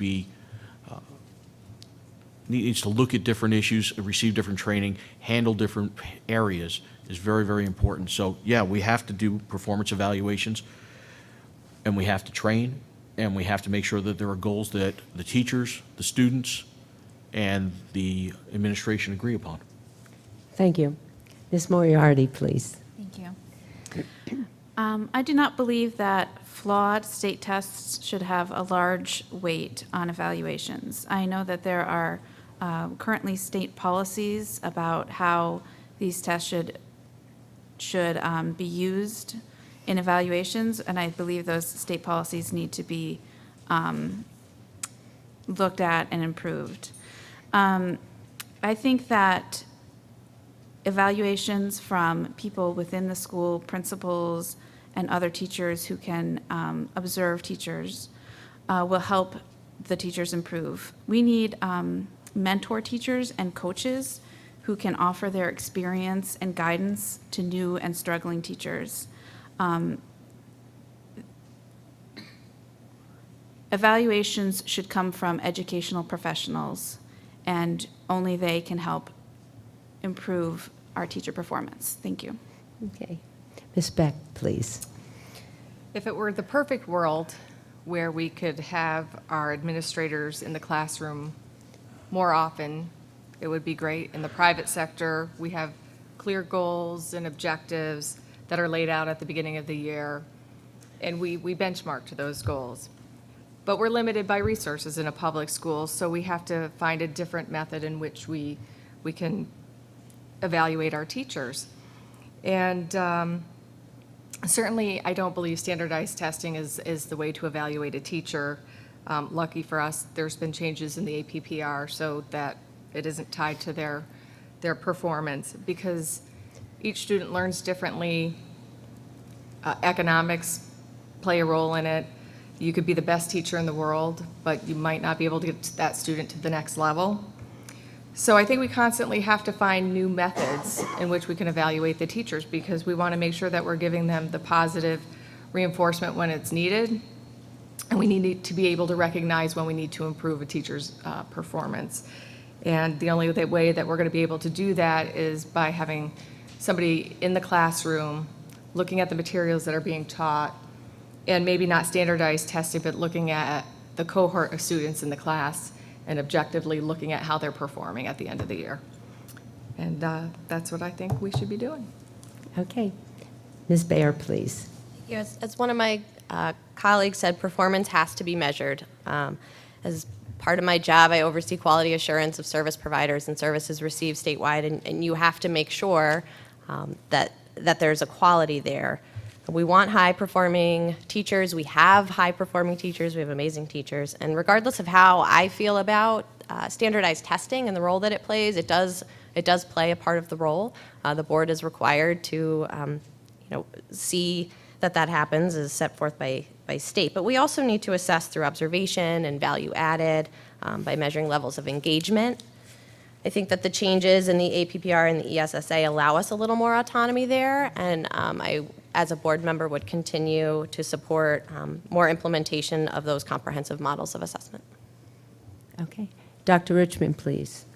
look at different issues, receive different training, handle different areas is very, very important. So yeah, we have to do performance evaluations, and we have to train, and we have to make sure that there are goals that the teachers, the students, and the administration agree upon. Thank you. Ms. Moriarty, please. Thank you. I do not believe that flawed state tests should have a large weight on evaluations. I know that there are currently state policies about how these tests should be used in evaluations, and I believe those state policies need to be looked at and improved. I think that evaluations from people within the school, principals, and other teachers who can observe teachers will help the teachers improve. We need mentor teachers and coaches who can offer their experience and guidance to new and struggling teachers. Evaluations should come from educational professionals, and only they can help improve our teacher performance. Thank you. Okay. Ms. Beck, please. If it were the perfect world where we could have our administrators in the classroom more often, it would be great. In the private sector, we have clear goals and objectives that are laid out at the beginning of the year, and we benchmark to those goals. But we're limited by resources in a public school, so we have to find a different method in which we can evaluate our teachers. And certainly, I don't believe standardized testing is the way to evaluate a teacher. Lucky for us, there's been changes in the APPR so that it isn't tied to their performance, because each student learns differently. Economics play a role in it. You could be the best teacher in the world, but you might not be able to get that student to the next level. So I think we constantly have to find new methods in which we can evaluate the teachers, because we want to make sure that we're giving them the positive reinforcement when it's needed, and we need to be able to recognize when we need to improve a teacher's performance. And the only way that we're going to be able to do that is by having somebody in the classroom looking at the materials that are being taught, and maybe not standardized testing, but looking at the cohort of students in the class and objectively looking at how they're performing at the end of the year. And that's what I think we should be doing. Okay. Ms. Baer, please. Yes, as one of my colleagues said, performance has to be measured. As part of my job, I oversee quality assurance of service providers and services received statewide, and you have to make sure that there's a quality there. We want high-performing teachers. We have high-performing teachers. We have amazing teachers. And regardless of how I feel about standardized testing and the role that it plays, it does play a part of the role. The board is required to see that happens as set forth by state. But we also need to assess through observation and value added by measuring levels of engagement. I think that the changes in the APPR and the ESSA allow us a little more autonomy there, and I, as a board member, would continue to support more implementation of those comprehensive models of assessment. Okay. Dr. Richmond, please.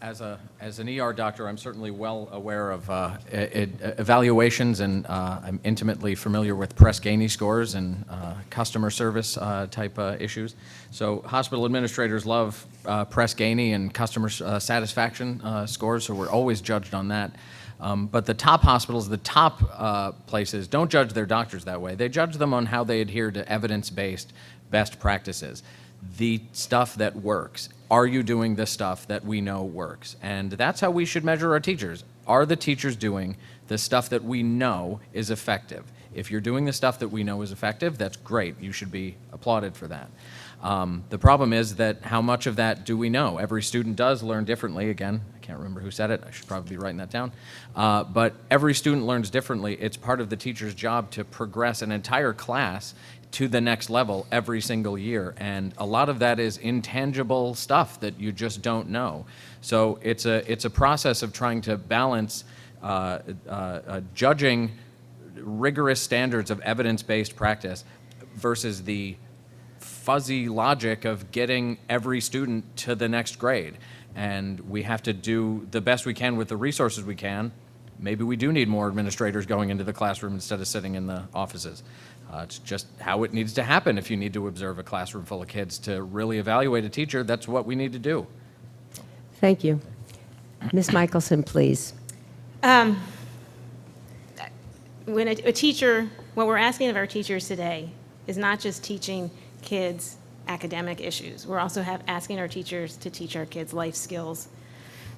As an ER doctor, I'm certainly well aware of evaluations, and I'm intimately familiar with Press-Ganey scores and customer service type issues. So hospital administrators love Press-Ganey and customer satisfaction scores, so we're always judged on that. But the top hospitals, the top places, don't judge their doctors that way. They judge them on how they adhere to evidence-based best practices, the stuff that works. Are you doing the stuff that we know works? And that's how we should measure our teachers. Are the teachers doing the stuff that we know is effective? If you're doing the stuff that we know is effective, that's great. You should be applauded for that. The problem is that how much of that do we know? Every student does learn differently. Again, I can't remember who said it. I should probably be writing that down. But every student learns differently. It's part of the teacher's job to progress an entire class to the next level every single year. And a lot of that is intangible stuff that you just don't know. So it's a process of trying to balance judging rigorous standards of evidence-based practice versus the fuzzy logic of getting every student to the next grade. And we have to do the best we can with the resources we can. Maybe we do need more administrators going into the classroom instead of sitting in the offices. It's just how it needs to happen. If you need to observe a classroom full of kids to really evaluate a teacher, that's what we need to do. Thank you. Ms. Michelson, please. When a teacher, what we're asking of our teachers today is not just teaching kids academic issues. We're also asking our teachers to teach our kids life skills.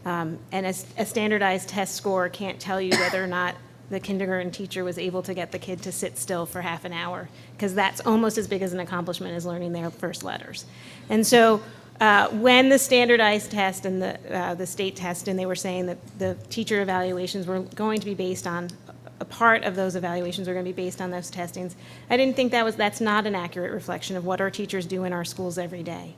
And a standardized test score can't tell you whether or not the kindergarten teacher was able to get the kid to sit still for half an hour, because that's almost as big as an accomplishment as learning their first letters. And so when the standardized test and the state test, and they were saying that the teacher evaluations were going to be based on, a part of those evaluations are going to be based on those testings, I didn't think that's not an accurate reflection of what our teachers do in our schools every day.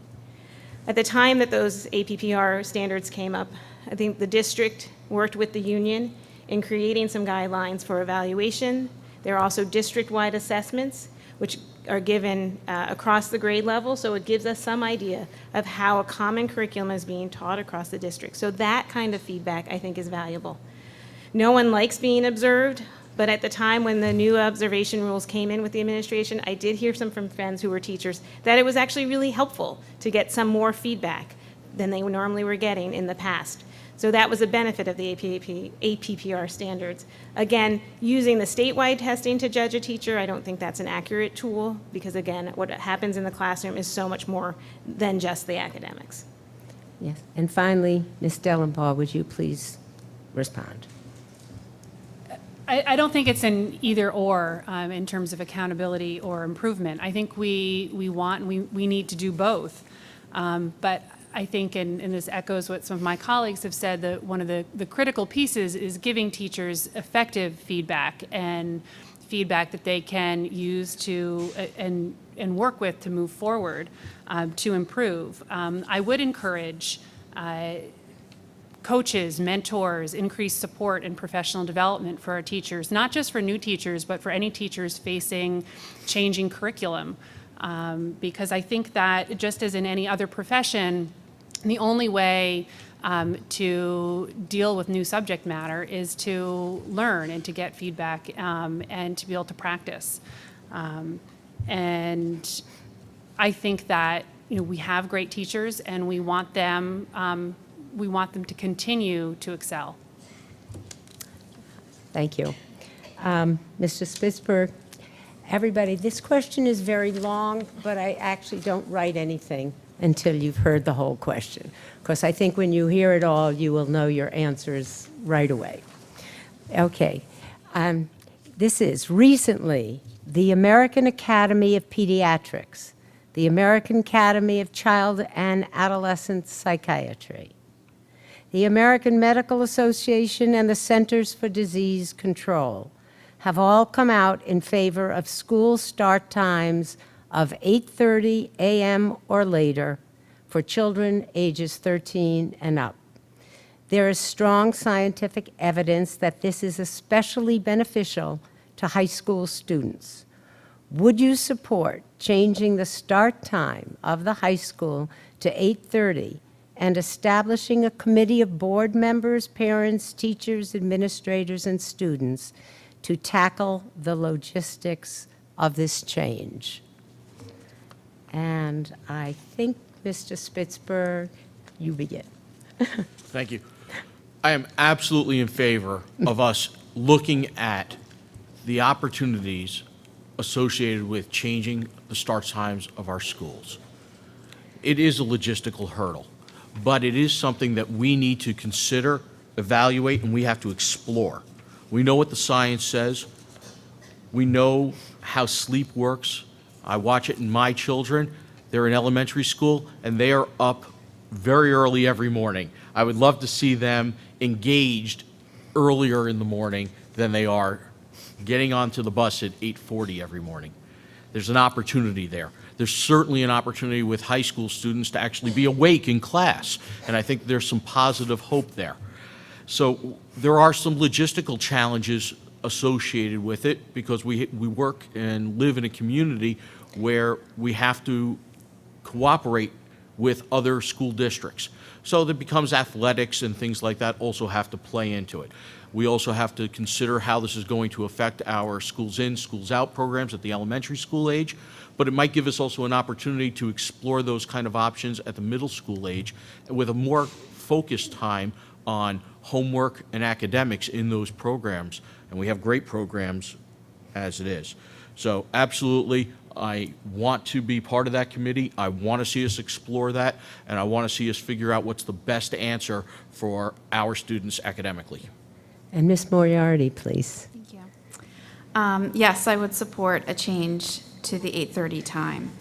At the time that those APPR standards came up, I think the district worked with the union in creating some guidelines for evaluation. There are also district-wide assessments, which are given across the grade level, so it gives us some idea of how a common curriculum is being taught across the district. So that kind of feedback, I think, is valuable. No one likes being observed, but at the time when the new observation rules came in with the administration, I did hear some from friends who were teachers that it was actually really helpful to get some more feedback than they normally were getting in the past. So that was a benefit of the APPR standards. Again, using the statewide testing to judge a teacher, I don't think that's an accurate tool, because again, what happens in the classroom is so much more than just the academics. Yes. And finally, Ms. Dellenbaugh, would you please respond? I don't think it's an either or in terms of accountability or improvement. I think we want and we need to do both. But I think, and this echoes what some of my colleagues have said, that one of the critical pieces is giving teachers effective feedback and feedback that they can use to and work with to move forward to improve. I would encourage coaches, mentors, increased support and professional development for our teachers, not just for new teachers, but for any teachers facing changing curriculum. Because I think that just as in any other profession, the only way to deal with new subject matter is to learn and to get feedback and to be able to practice. And I think that we have great teachers and we want them to continue to excel. Thank you. Mr. Spitzberg, everybody, this question is very long, but I actually don't write anything until you've heard the whole question, because I think when you hear it all, you will know your answers right away. Okay. This is recently the American Academy of Pediatrics, the American Academy of Child and Adolescent Psychiatry, the American Medical Association, and the Centers for Disease Control have all come out in favor of school start times of 8:30 a.m. or later for children ages 13 and up. There is strong scientific evidence that this is especially beneficial to high school students. Would you support changing the start time of the high school to 8:30 and establishing a committee of board members, parents, teachers, administrators, and students to tackle the logistics of this change? And I think, Mr. Spitzberg, you begin. Thank you. I am absolutely in favor of us looking at the opportunities associated with changing the start times of our schools. It is a logistical hurdle, but it is something that we need to consider, evaluate, and we have to explore. We know what the science says. We know how sleep works. I watch it in my children. They're in elementary school, and they are up very early every morning. I would love to see them engaged earlier in the morning than they are getting onto the bus at 8:40 every morning. There's an opportunity there. There's certainly an opportunity with high school students to actually be awake in class, and I think there's some positive hope there. So there are some logistical challenges associated with it because we work and live in a community where we have to cooperate with other school districts. So that becomes athletics and things like that also have to play into it. We also have to consider how this is going to affect our schools in, schools out programs at the elementary school age, but it might give us also an opportunity to explore those kind of options at the middle school age with a more focused time on homework and academics in those programs. And we have great programs as it is. So absolutely, I want to be part of that committee. I want to see us explore that, and I want to see us figure out what's the best answer for our students academically. And Ms. Moriarty, please. Thank you. Yes, I would support a change to the 8:30 time.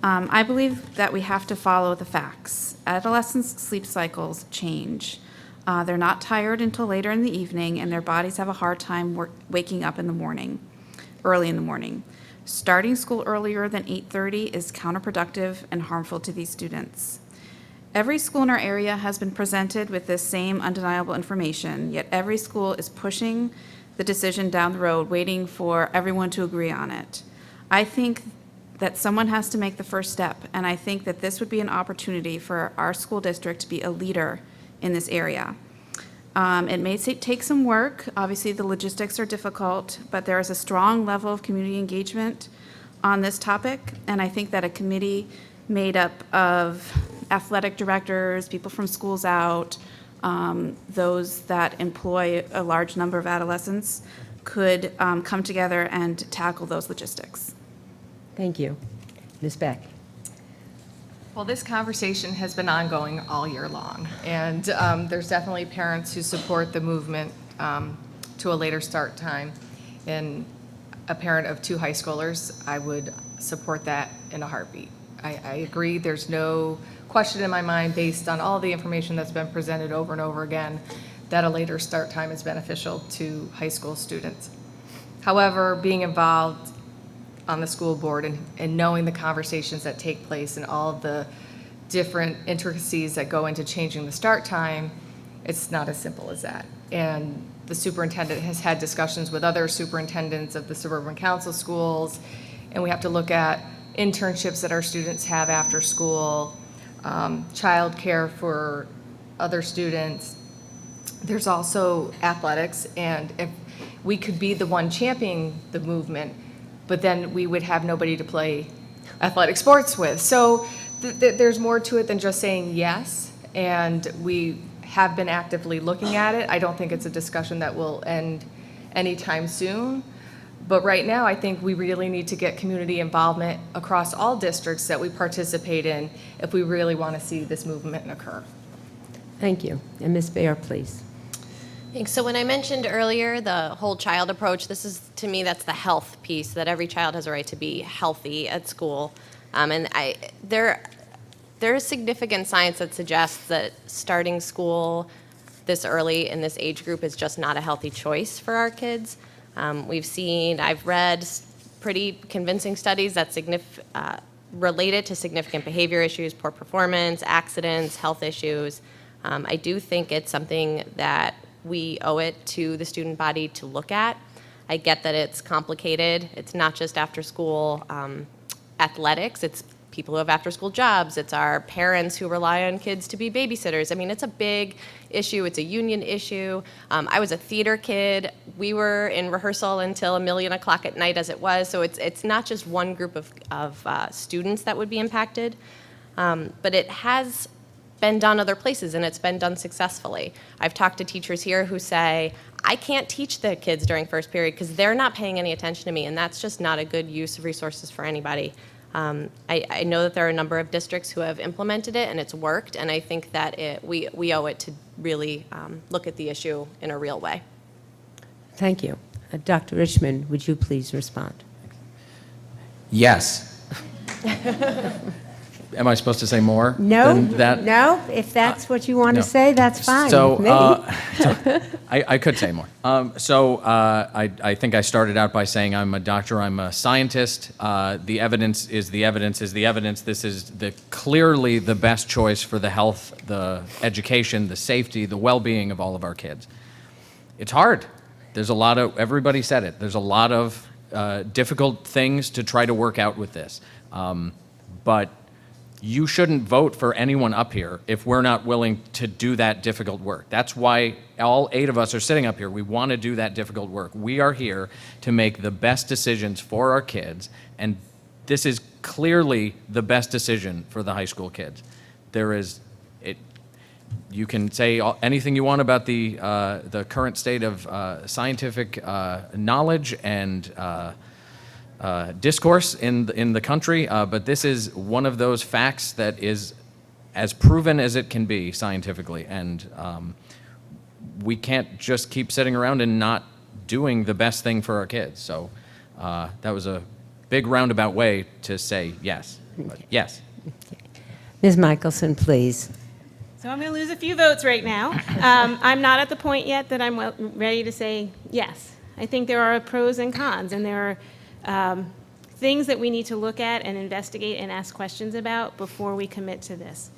I believe that we have to follow the facts. Adolescents' sleep cycles change. They're not tired until later in the evening, and their bodies have a hard time waking up in the morning, early in the morning. Starting school earlier than 8:30 is counterproductive and harmful to these students. Every school in our area has been presented with this same undeniable information, yet every school is pushing the decision down the road, waiting for everyone to agree on it. I think that someone has to make the first step, and I think that this would be an opportunity for our school district to be a leader in this area. It may take some work. Obviously, the logistics are difficult, but there is a strong level of community engagement on this topic, and I think that a committee made up of athletic directors, people from Schools Out, those that employ a large number of adolescents could come together and tackle those logistics. Thank you. Ms. Beck. Well, this conversation has been ongoing all year long, and there's definitely parents who support the movement to a later start time. And a parent of 2 high schoolers, I would support that in a heartbeat. I agree, there's no question in my mind, based on all the information that's been presented over and over again, that a later start time is beneficial to high school students. However, being involved on the school board and knowing the conversations that take place and all of the different intricacies that go into changing the start time, it's not as simple as that. And the superintendent has had discussions with other superintendents of the suburban council schools, and we have to look at internships that our students have after school, childcare for other students. There's also athletics, and if we could be the one championing the movement, but then we would have nobody to play athletic sports with. So there's more to it than just saying yes, and we have been actively looking at it. I don't think it's a discussion that will end anytime soon. But right now, I think we really need to get community involvement across all districts that we participate in if we really want to see this movement occur. Thank you. And Ms. Baer, please. Thanks. So when I mentioned earlier the whole child approach, this is, to me, that's the health piece, that every child has a right to be healthy at school. There is significant science that suggests that starting school this early in this age group is just not a healthy choice for our kids. I've read pretty convincing studies that related to significant behavior issues, poor performance, accidents, health issues. I do think it's something that we owe it to the student body to look at. I get that it's complicated. It's not just after-school athletics. It's people who have after-school jobs. It's our parents who rely on kids to be babysitters. I mean, it's a big issue. It's a union issue. I was a theater kid. We were in rehearsal until 1:00 at night as it was. So it's not just one group of students that would be impacted, but it has been done other places, and it's been done successfully. I've talked to teachers here who say, I can't teach the kids during first period because they're not paying any attention to me, and that's just not a good use of resources for anybody. I know that there are a number of districts who have implemented it, and it's worked, and I think that we owe it to really look at the issue in a real way. Thank you. Dr. Richmond, would you please respond? Yes. Am I supposed to say more? No, than that? no. If that's what you want no. to say, that's fine So, with me. I could say more. I think I started out by saying I'm a doctor, I'm a scientist. The evidence is the evidence is the evidence. This is clearly the best choice for the health, the education, the safety, the well-being of all of our kids. It's hard. There's a lot of, everybody said it, there's a lot of difficult things to try to work out with this. But you shouldn't vote for anyone up here if we're not willing to do that difficult work. That's why all 8 of us are sitting up here. We want to do that difficult work. We are here to make the best decisions for our kids, and this is clearly the best decision for the high school kids. You can say anything you want about the current state of scientific knowledge and discourse in the country, but this is one of those facts that is as proven as it can be scientifically, and we can't just keep sitting around and not doing the best thing for our kids. So that was a big roundabout way to say yes. But yes. Ms. Michelson, please. So I'm going to lose a few votes right now. I'm not at the point yet that I'm ready to say yes. I think there are pros and cons, and there are things that we need to look at and investigate and ask questions about before we commit to this.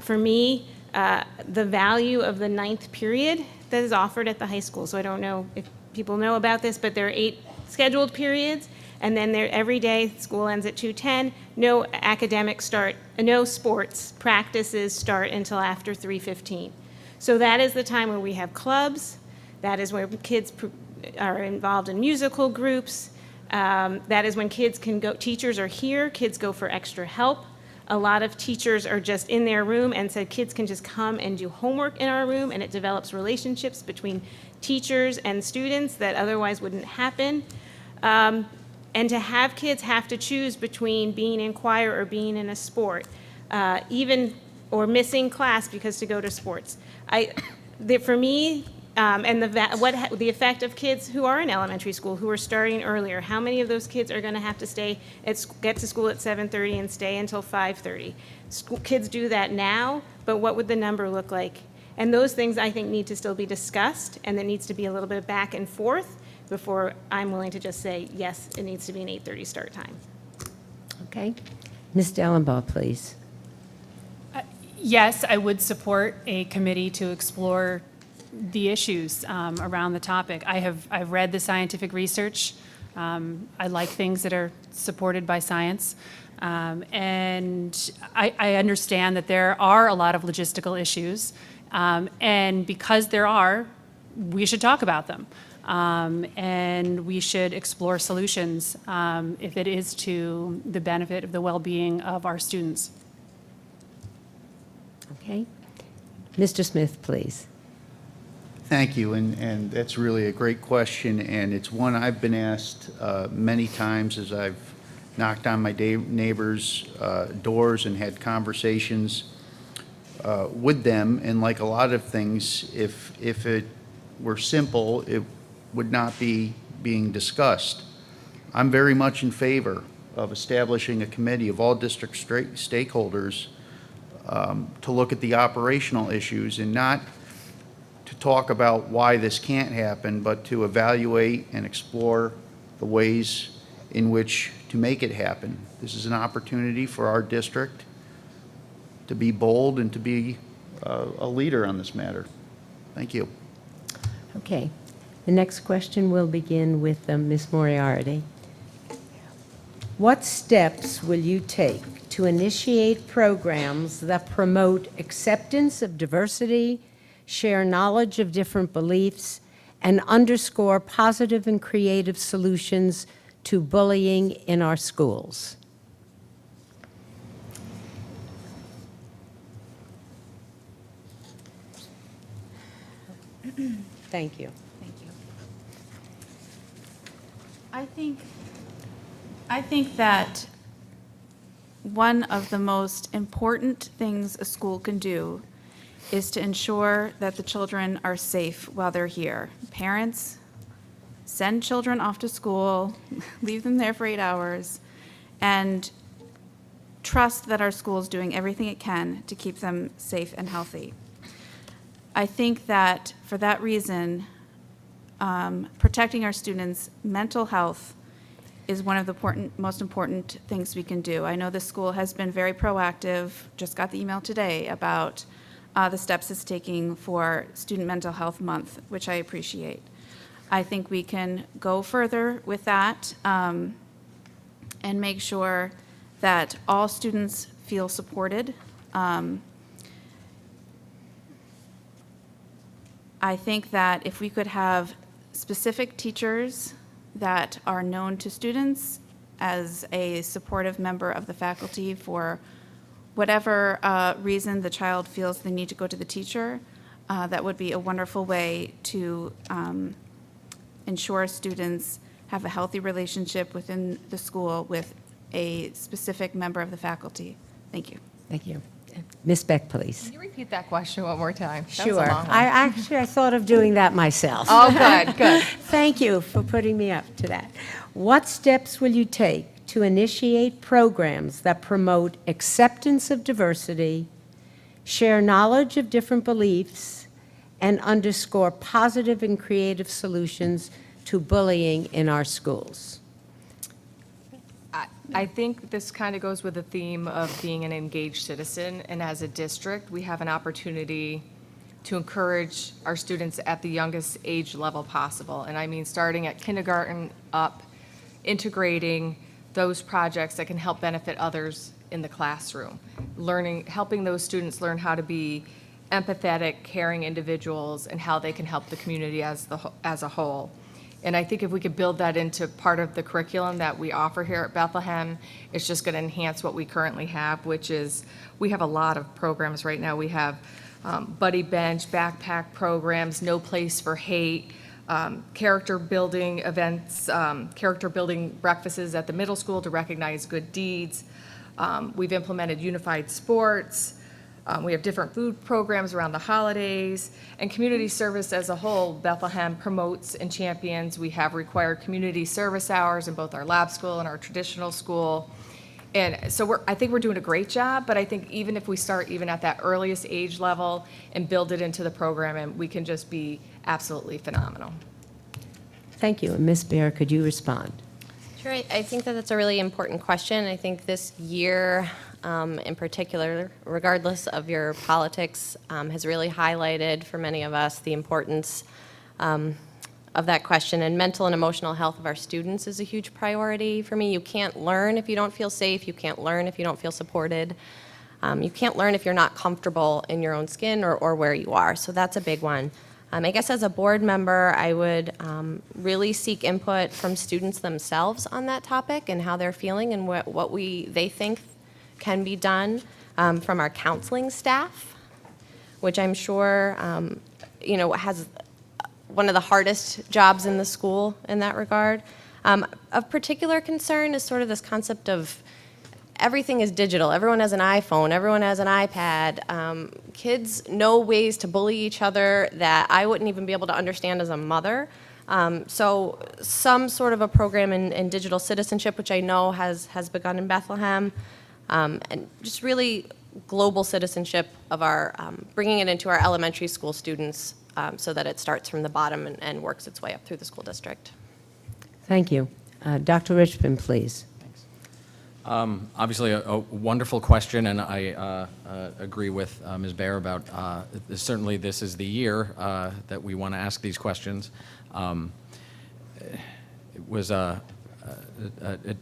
For me, the value of the 9th period that is offered at the high school, so I don't know if people know about this, but there are 8 scheduled periods, and then every day school ends at 2:10, no academic start, no sports practices start until after 3:15. So that is the time where we have clubs, that is where kids are involved in musical groups, that is when kids can go, teachers are here, kids go for extra help. A lot of teachers are just in their room and said kids can just come and do homework in our room, and it develops relationships between teachers and students that otherwise wouldn't happen. And to have kids have to choose between being in choir or being in a sport, or missing class because to go to sports. For me, And the effect of kids who are in elementary school, who are starting earlier. How many of those kids are going to have to get to school at 7:30 and stay until 5:30? Kids do that now, but what would the number look like? And those things, I think, need to still be discussed, and there needs to be a little bit of back and forth before I'm willing to just say, yes, it needs to be an 8:30 start time. Okay. Ms. Dellenbaugh, please. Yes, I would support a committee to explore the issues around the topic. I've read the scientific research. I like things that are supported by science. And I understand that there are a lot of logistical issues. And because there are, we should talk about them. And we should explore solutions if it is to the benefit of the well-being of our students. Okay. Mr. Smith, please. Thank you, and that's really a great question, and it's one I've been asked many times as I've knocked on my neighbors' doors and had conversations with them. And like a lot of things, if it were simple, it would not be being discussed. I'm very much in favor of establishing a committee of all district stakeholders to look at the operational issues and not to talk about why this can't happen, but to evaluate and explore the ways in which to make it happen. This is an opportunity for our district to be bold and to be a leader on this matter. Thank you. Okay. The next question will begin with Ms. Moriarty. What steps will you take to initiate programs that promote acceptance of diversity, share knowledge of different beliefs, and underscore positive and creative solutions to bullying in our schools? Thank you. Thank you. I think that one of the most important things a school can do is to ensure that the children are safe while they're here. Parents, send children off to school, leave them there for 8 hours, and trust that our school is doing everything it can to keep them safe and healthy. I think that for that reason, protecting our students' mental health is one of the most important things we can do. I know the school has been very proactive, just got the email today about the steps it's taking for Student Mental Health Month, which I appreciate. I think we can go further with that and make sure that all students feel supported. I think that if we could have specific teachers that are known to students as a supportive member of the faculty for whatever reason the child feels the need to go to the teacher, that would be a wonderful way to ensure students have a healthy relationship within the school with a specific member of the faculty. Thank you. Thank you. Ms. Beck, please. Can you repeat that question one more time? That was a Sure. long one. I thought of doing that myself. Oh, good, good. Thank you for putting me up to that. What steps will you take to initiate programs that promote acceptance of diversity, share knowledge of different beliefs, and underscore positive and creative solutions to bullying in our schools? I think this kind of goes with the theme of being an engaged citizen, and as a district, we have an opportunity to encourage our students at the youngest age level possible. And I mean, starting at kindergarten up, integrating those projects that can help benefit others in the classroom, helping those students learn how to be empathetic, caring individuals, and how they can help the community as a whole. And I think if we could build that into part of the curriculum that we offer here at Bethlehem, it's just going to enhance what we currently have, which is, we have a lot of programs right now. We have Buddy Bench, backpack programs, No Place for Hate, character building events, character building breakfasts at the middle school to recognize good deeds. We've implemented unified sports. We have different food programs around the holidays, and community service as a whole, Bethlehem promotes and champions. We have required community service hours in both our lab school and our traditional school. And so I think we're doing a great job, but I think even if we start even at that earliest age level and build it into the program, and we can just be absolutely phenomenal. Thank you. And Ms. Bear, could you respond? Sure, I think that that's a really important question. I think this year, in particular, regardless of your politics, has really highlighted for many of us the importance of that question. And mental and emotional health of our students is a huge priority for me. You can't learn if you don't feel safe. You can't learn if you don't feel supported. You can't learn if you're not comfortable in your own skin or where you are. So that's a big one. I guess as a board member, I would really seek input from students themselves on that topic and how they're feeling and what they think can be done from our counseling staff, which I'm sure has one of the hardest jobs in the school in that regard. Of particular concern is sort of this concept of everything is digital. Everyone has an iPhone. Everyone has an iPad. Kids know ways to bully each other that I wouldn't even be able to understand as a mother. So some sort of a program in digital citizenship, which I know has begun in Bethlehem, and just really global citizenship of our bringing it into our elementary school students so that it starts from the bottom and works its way up through the school district. Thank you. Dr. Richmond, please. Obviously, a wonderful question, and I agree with Ms. Baer about certainly this is the year that we want to ask these questions. It was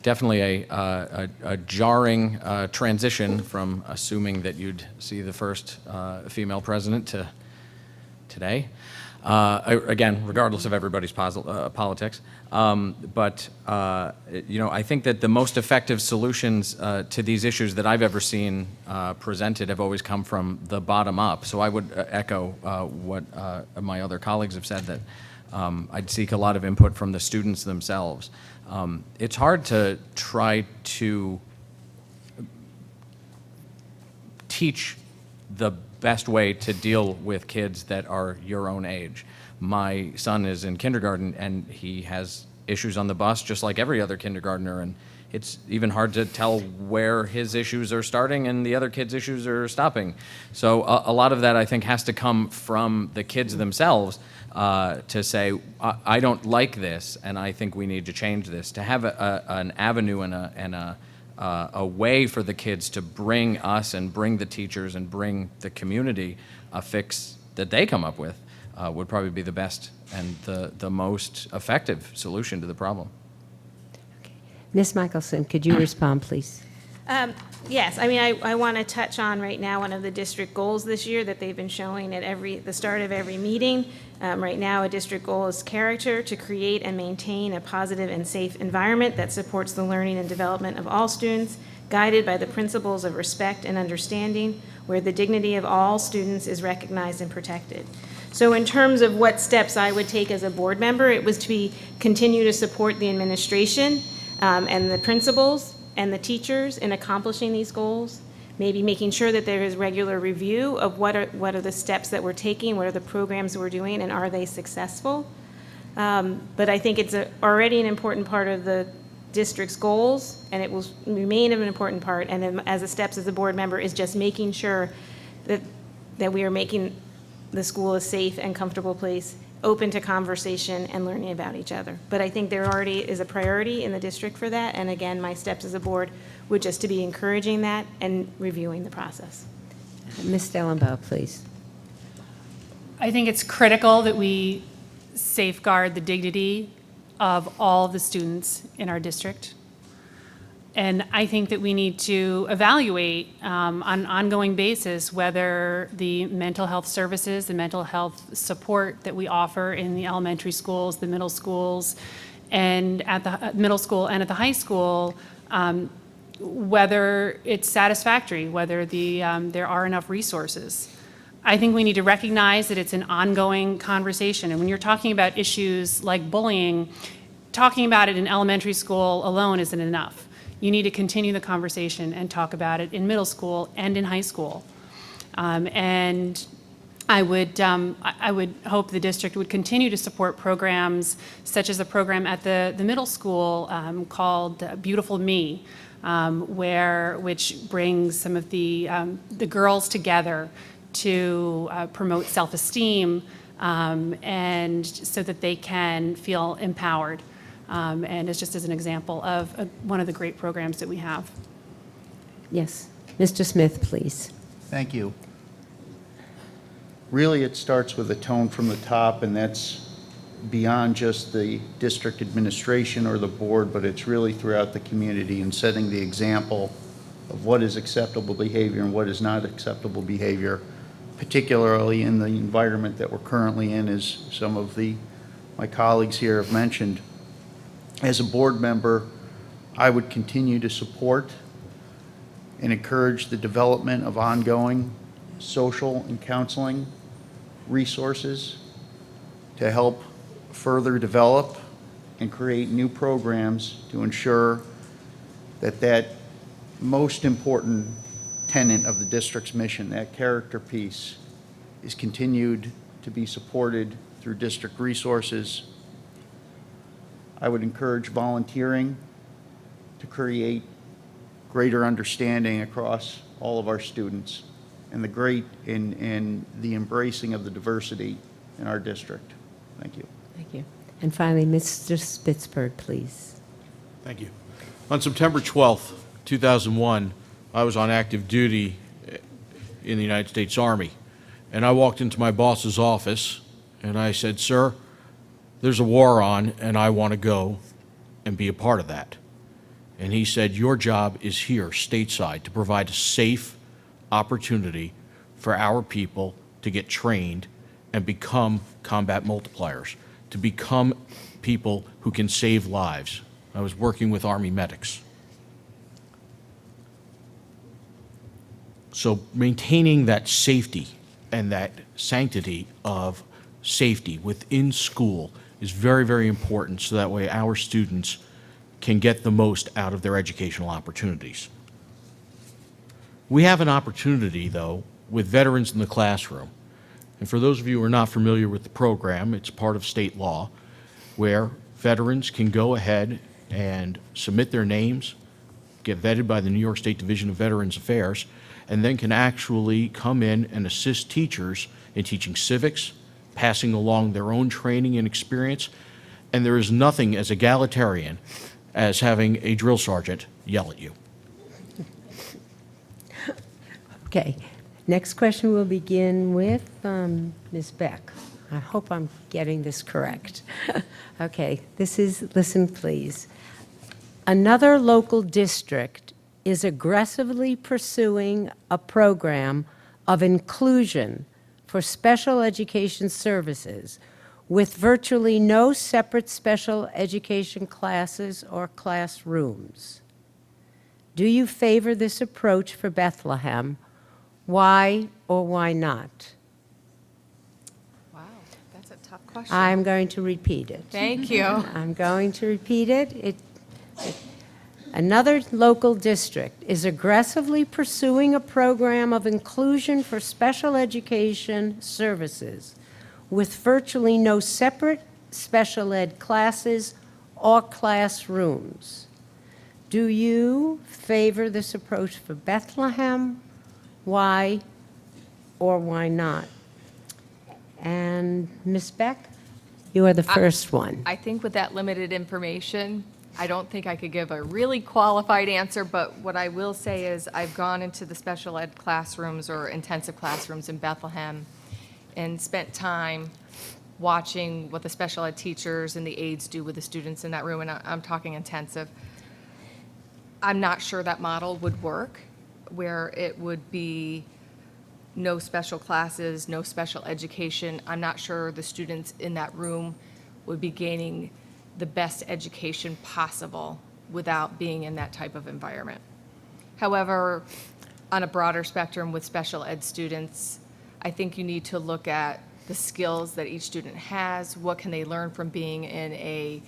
definitely a jarring transition from assuming that you'd see the first female president to today. Again, regardless of everybody's politics. But I think that the most effective solutions to these issues that I've ever seen presented have always come from the bottom up. So I would echo what my other colleagues have said, that I'd seek a lot of input from the students themselves. It's hard to try to teach the best way to deal with kids that are your own age. My son is in kindergarten, and he has issues on the bus just like every other kindergartner, and it's even hard to tell where his issues are starting and the other kids' issues are stopping. So a lot of that, I think, has to come from the kids themselves to say, I don't like this, and I think we need to change this. To have an avenue and a way for the kids to bring us and bring the teachers and bring the community a fix that they come up with would probably be the best and the most effective solution to the problem. Ms. Michelson, could you respond, please? Yes, I mean, I want to touch on right now one of the district goals this year that they've been showing at the start of every meeting. Right now, a district goal is character, to create and maintain a positive and safe environment that supports the learning and development of all students, guided by the principles of respect and understanding, where the dignity of all students is recognized and protected. So in terms of what steps I would take as a board member, it was to continue to support the administration and the principals and the teachers in accomplishing these goals, maybe making sure that there is regular review of what are the steps that we're taking, what are the programs we're doing, and are they successful. But I think it's already an important part of the district's goals, and it will remain an important part. And then as a steps as a board member is just making sure that we are making the school a safe and comfortable place, open to conversation and learning about each other. But I think there already is a priority in the district for that. And again, my steps as a board would just to be encouraging that and reviewing the process. Ms. Stellenbaugh, please. I think it's critical that we safeguard the dignity of all of the students in our district. And I think that we need to evaluate on an ongoing basis whether the mental health services, the mental health support that we offer in the elementary schools, the middle schools, and at the middle school and at the high school, whether it's satisfactory, whether there are enough resources. I think we need to recognize that it's an ongoing conversation. And when you're talking about issues like bullying, talking about it in elementary school alone isn't enough. You need to continue the conversation and talk about it in middle school and in high school. And I would hope the district would continue to support programs such as a program at the middle school called Beautiful Me, which brings some of the girls together to promote self-esteem and so that they can feel empowered. And it's just as an example of one of the great programs that we have. Yes. Mr. Smith, please. Thank you. Really, it starts with a tone from the top, and that's beyond just the district administration or the board, but it's really throughout the community and setting the example of what is acceptable behavior and what is not acceptable behavior, particularly in the environment that we're currently in, as some of my colleagues here have mentioned. As a board member, I would continue to support and encourage the development of ongoing social and counseling resources to help further develop and create new programs to ensure that that most important tenet of the district's mission, that character piece, is continued to be supported through district resources. I would encourage volunteering to create greater understanding across all of our students and the embracing of the diversity in our district. Thank you. Thank you. And finally, Mr. Spitzberg, please. Thank you. On September 12th, 2001, I was on active duty in the United States Army, and I walked into my boss's office and I said, "Sir, there's a war on and I want to go and be a part of that." And he said, "Your job is here stateside to provide a safe opportunity for our people to get trained and become combat multipliers, to become people who can save lives." I was working with Army medics. So maintaining that safety and that sanctity of safety within school is very, very important, so that way our students can get the most out of their educational opportunities. We have an opportunity, though, with veterans in the classroom. And for those of you who are not familiar with the program, it's part of state law, where veterans can go ahead and submit their names, get vetted by the New York State Division of Veterans Affairs, and then can actually come in and assist teachers in teaching civics, passing along their own training and experience. And there is nothing as egalitarian as having a drill sergeant yell at you. Okay. Next question will begin with Ms. Beck. I hope I'm getting this correct. Okay, listen please. Another local district is aggressively pursuing a program of inclusion for special education services with virtually no separate special education classes or classrooms. Do you favor this approach for Bethlehem? Why or why not? Wow, that's a tough question. I'm going to repeat it. Thank you. I'm going to repeat it. Another local district is aggressively pursuing a program of inclusion for special education services with virtually no separate special ed classes or classrooms. Do you favor this approach for Bethlehem? Why or why not? And Ms. Beck, you are the first one. I think with that limited information, I don't think I could give a really qualified answer, but what I will say is I've gone into the special ed classrooms or intensive classrooms in Bethlehem and spent time watching what the special ed teachers and the aides do with the students in that room, and I'm talking intensive. I'm not sure that model would work, where it would be no special classes, no special education. I'm not sure the students in that room would be gaining the best education possible without being in that type of environment. However, on a broader spectrum with special ed students, I think you need to look at the skills that each student has, what can they learn from being in a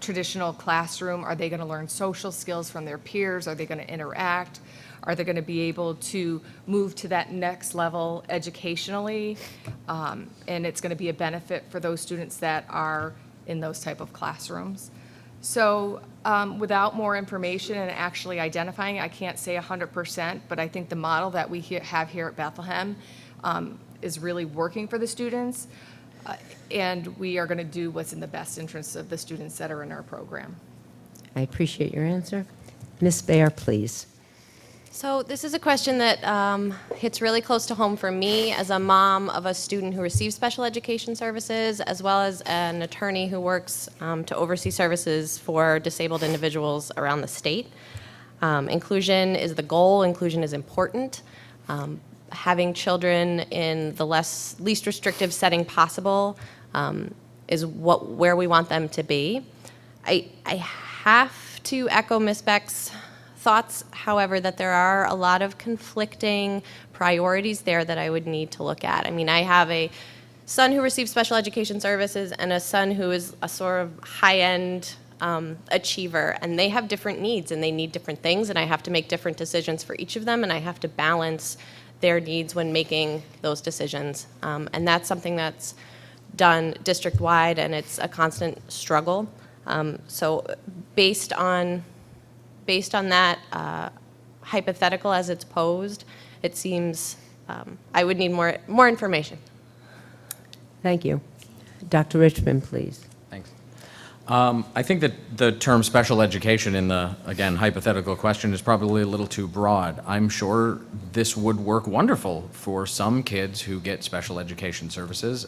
traditional classroom? Are they going to learn social skills from their peers? Are they going to interact? Are they going to be able to move to that next level educationally? And it's going to be a benefit for those students that are in those type of classrooms. So without more information and actually identifying, I can't say 100%, but I think the model that we have here at Bethlehem is really working for the students. And we are going to do what's in the best interest of the students that are in our program. I appreciate your answer. Ms. Baer, please. So this is a question that hits really close to home for me as a mom of a student who receives special education services, as well as an attorney who works to oversee services for disabled individuals around the state. Inclusion is the goal. Inclusion is important. Having children in the least restrictive setting possible is where we want them to be. I have to echo Ms. Beck's thoughts, however, that there are a lot of conflicting priorities there that I would need to look at. I mean, I have a son who receives special education services and a son who is a sort of high-end achiever, and they have different needs and they need different things, and I have to make different decisions for each of them, and I have to balance their needs when making those decisions. And that's something that's done district-wide, and it's a constant struggle. So based on that hypothetical as it's posed, it seems I would need more information. Thank you. Dr. Richmond, please. Thanks. I think that the term special education in the, again, hypothetical question is probably a little too broad. I'm sure this would work wonderful for some kids who get special education services.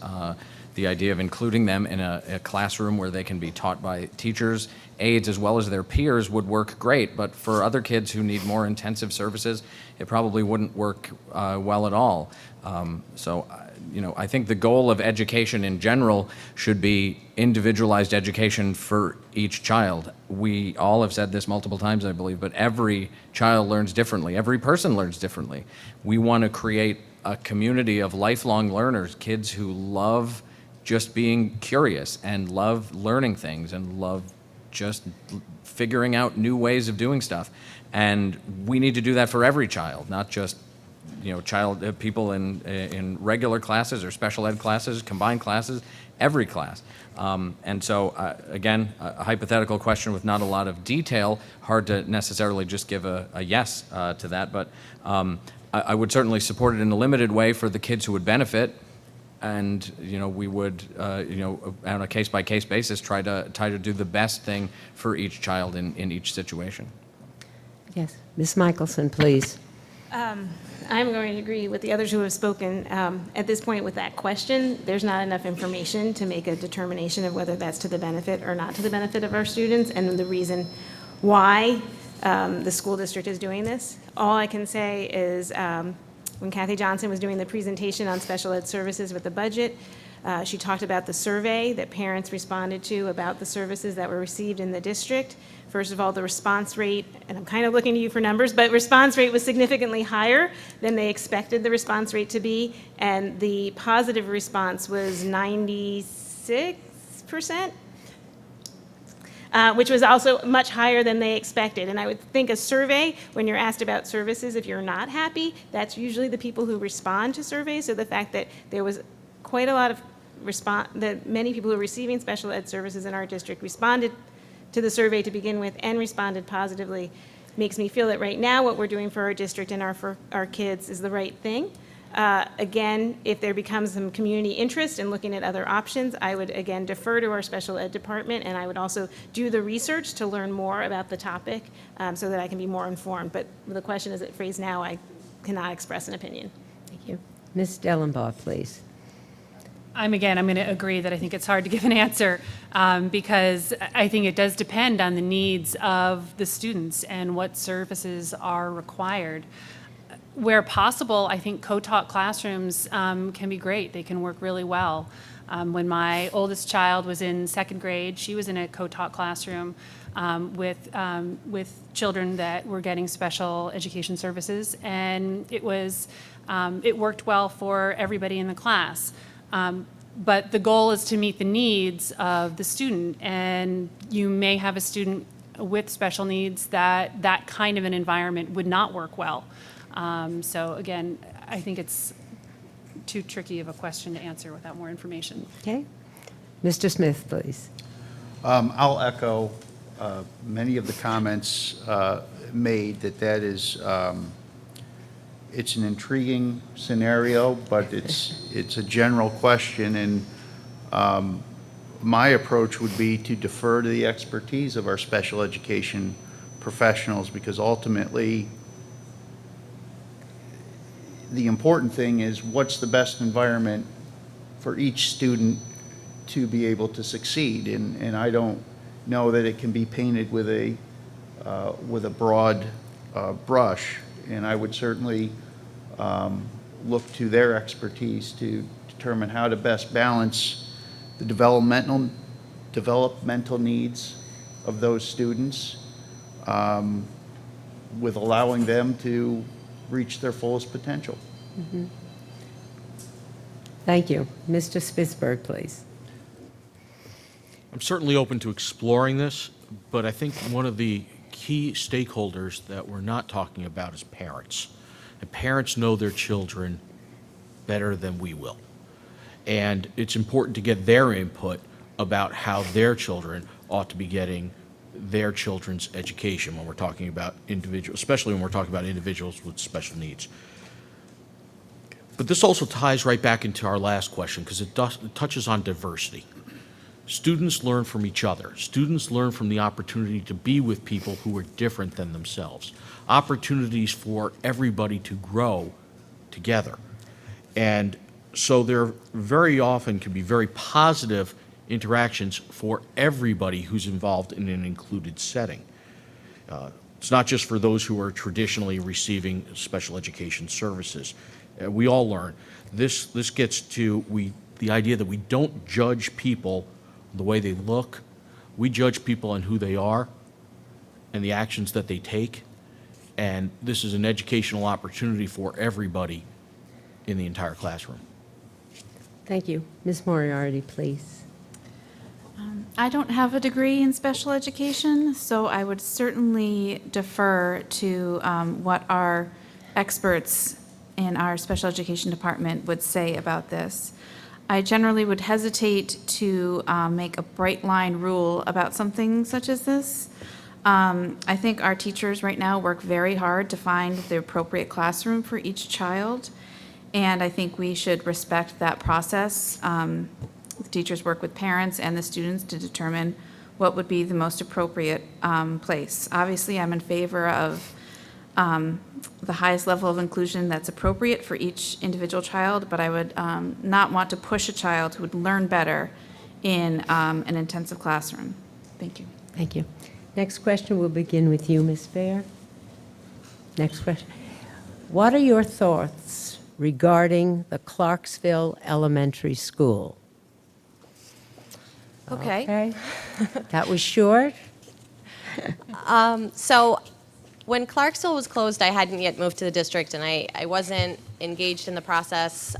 The idea of including them in a classroom where they can be taught by teachers, aides, as well as their peers would work great. But for other kids who need more intensive services, it probably wouldn't work well at all. I think the goal of education in general should be individualized education for each child. We all have said this multiple times, I believe, but every child learns differently. Every person learns differently. We want to create a community of lifelong learners, kids who love just being curious and love learning things and love just figuring out new ways of doing stuff. And we need to do that for every child, not just people in regular classes or special ed classes, combined classes, every class. Again, a hypothetical question with not a lot of detail, hard to necessarily just give a yes to that, but I would certainly support it in a limited way for the kids who would benefit. And we would, on a case-by-case basis, try to do the best thing for each child in each situation. Yes. Ms. Michelson, please. I'm going to agree with the others who have spoken. At this point with that question, there's not enough information to make a determination of whether that's to the benefit or not to the benefit of our students and the reason why the school district is doing this. All I can say is when Kathy Johnson was doing the presentation on special ed services with the budget, she talked about the survey that parents responded to about the services that were received in the district. First of all, the response rate, and I'm kind of looking to you for numbers, but response rate was significantly higher than they expected the response rate to be, and the positive response was 96%. Which was also much higher than they expected. And I would think a survey, when you're asked about services, if you're not happy, that's usually the people who respond to surveys. So the fact that there was quite a lot of that many people who are receiving special ed services in our district responded to the survey to begin with and responded positively makes me feel that right now what we're doing for our district and for our kids is the right thing. Again, if there becomes some community interest in looking at other options, I would again defer to our special ed department, and I would also do the research to learn more about the topic so that I can be more informed. But the question as it phrased now, I cannot express an opinion. Thank you. Ms. Dellenbaugh, please. I'm going to agree that I think it's hard to give an answer because I think it does depend on the needs of the students and what services are required. Where possible, I think co-taught classrooms can be great. They can work really well. When my oldest child was in second grade, she was in a co-taught classroom with children that were getting special education services, and it worked well for everybody in the class. But the goal is to meet the needs of the student, and you may have a student with special needs that that kind of an environment would not work well. So again, I think it's too tricky of a question to answer without more information. Okay. Mr. Smith, please. I'll echo many of the comments made that is, it's an intriguing scenario, but it's a general question, and my approach would be to defer to the expertise of our special education professionals, because ultimately, the important thing is what's the best environment for each student to be able to succeed, and I don't know that it can be painted with a broad brush, and I would certainly look to their expertise to determine how to best balance the developmental needs of those students with allowing them to reach their fullest potential. Thank you. Mr. Spitzberg, please. I'm certainly open to exploring this, but I think one of the key stakeholders that we're not talking about is parents. And parents know their children better than we will. And it's important to get their input about how their children ought to be getting their children's education when we're talking about individuals, especially when we're talking about individuals with special needs. But this also ties right back into our last question, because it touches on diversity. Students learn from each other. Students learn from the opportunity to be with people who are different than themselves. Opportunities for everybody to grow together. And so there very often can be very positive interactions for everybody who's involved in an included setting. It's not just for those who are traditionally receiving special education services. We all learn. This gets to the idea that we don't judge people the way they look. We judge people on who they are and the actions that they take. And this is an educational opportunity for everybody in the entire classroom. Thank you. Ms. Moriarty, please. I don't have a degree in special education, so I would certainly defer to what our experts in our special education department would say about this. I generally would hesitate to make a bright line rule about something such as this. I think our teachers right now work very hard to find the appropriate classroom for each child, and I think we should respect that process. The teachers work with parents and the students to determine what would be the most appropriate place. Obviously, I'm in favor of the highest level of inclusion that's appropriate for each individual child, but I would not want to push a child who would learn better in an intensive classroom. Thank you. Thank you. Next question, we'll begin with you, Ms. Fair. Next question. What are your thoughts regarding the Clarksville Elementary School? Okay. That was short. So when Clarksville was closed, I hadn't yet moved to the district, and I wasn't engaged in the process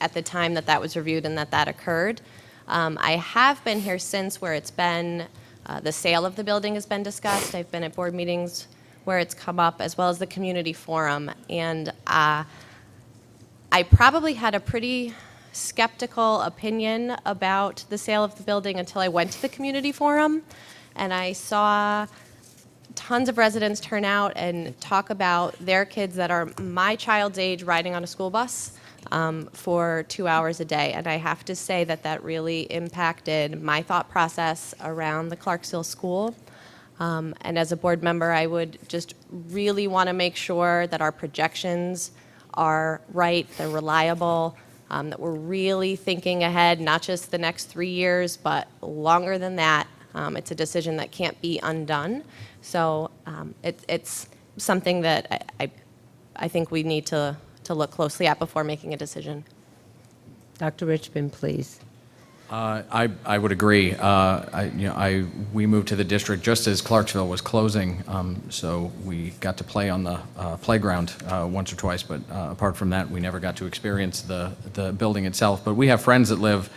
at the time that was reviewed and that occurred. I have been here since, where it's been, the sale of the building has been discussed. I've been at board meetings where it's come up, as well as the community forum. And I probably had a pretty skeptical opinion about the sale of the building until I went to the community forum, and I saw tons of residents turn out and talk about their kids that are my child's age riding on a school bus for 2 hours a day. And I have to say that really impacted my thought process around the Clarksville School. And as a board member, I would just really want to make sure that our projections are right, they're reliable, that we're really thinking ahead, not just the next 3 years, but longer than that. It's a decision that can't be undone. So it's something that I think we need to look closely at before making a decision. Dr. Richmond, please. I would agree. We moved to the district just as Clarksville was closing, so we got to play on the playground once or twice, but apart from that, we never got to experience the building itself. But we have friends that live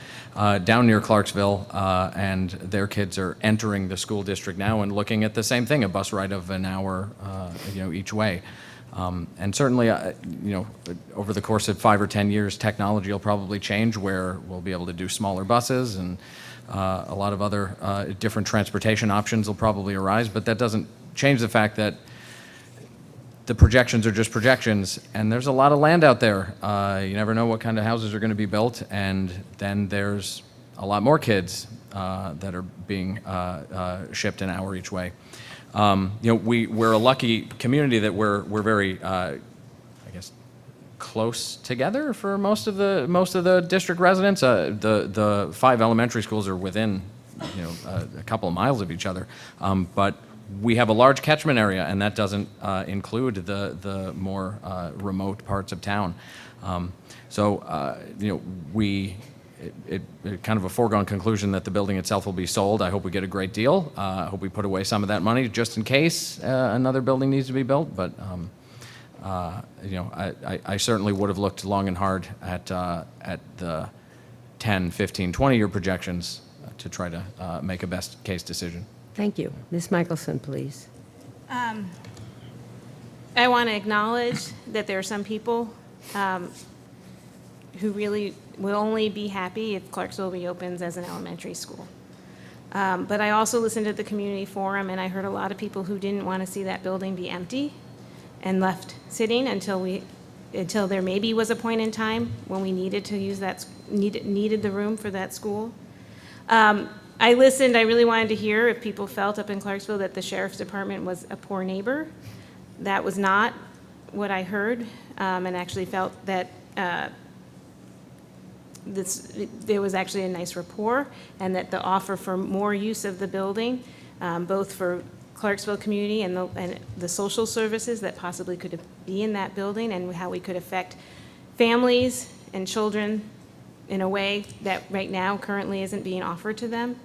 down near Clarksville, and their kids are entering the school district now and looking at the same thing, a bus ride of an hour, each way. And certainly, over the course of 5 or 10 years, technology will probably change where we'll be able to do smaller buses, and a lot of other different transportation options will probably arise. But that doesn't change the fact that the projections are just projections, and there's a lot of land out there. You never know what kind of houses are going to be built, and then there's a lot more kids that are being shipped an hour each way. We're a lucky community that we're very, I guess, close together for most of the district residents. The 5 elementary schools are within, a couple of miles of each other, but we have a large catchment area, and that doesn't include the more remote parts of town. It's kind of a foregone conclusion that the building itself will be sold. I hope we get a great deal. I hope we put away some of that money just in case another building needs to be built. But I certainly would have looked long and hard at the 10, 15, 20-year projections to try to make a best case decision. Thank you. Ms. Michelson, please. I want to acknowledge that there are some people who really will only be happy if Clarksville reopens as an elementary school. But I also listened to the community forum, and I heard a lot of people who didn't want to see that building be empty and left sitting until there maybe was a point in time when we needed to use needed the room for that school. I listened. I really wanted to hear if people felt up in Clarksville that the sheriff's department was a poor neighbor. That was not what I heard, and actually felt that there was actually a nice rapport, and that the offer for more use of the building, both for Clarksville community and the social services that possibly could be in that building, and how we could affect families and children in a way that right now currently isn't being offered to them.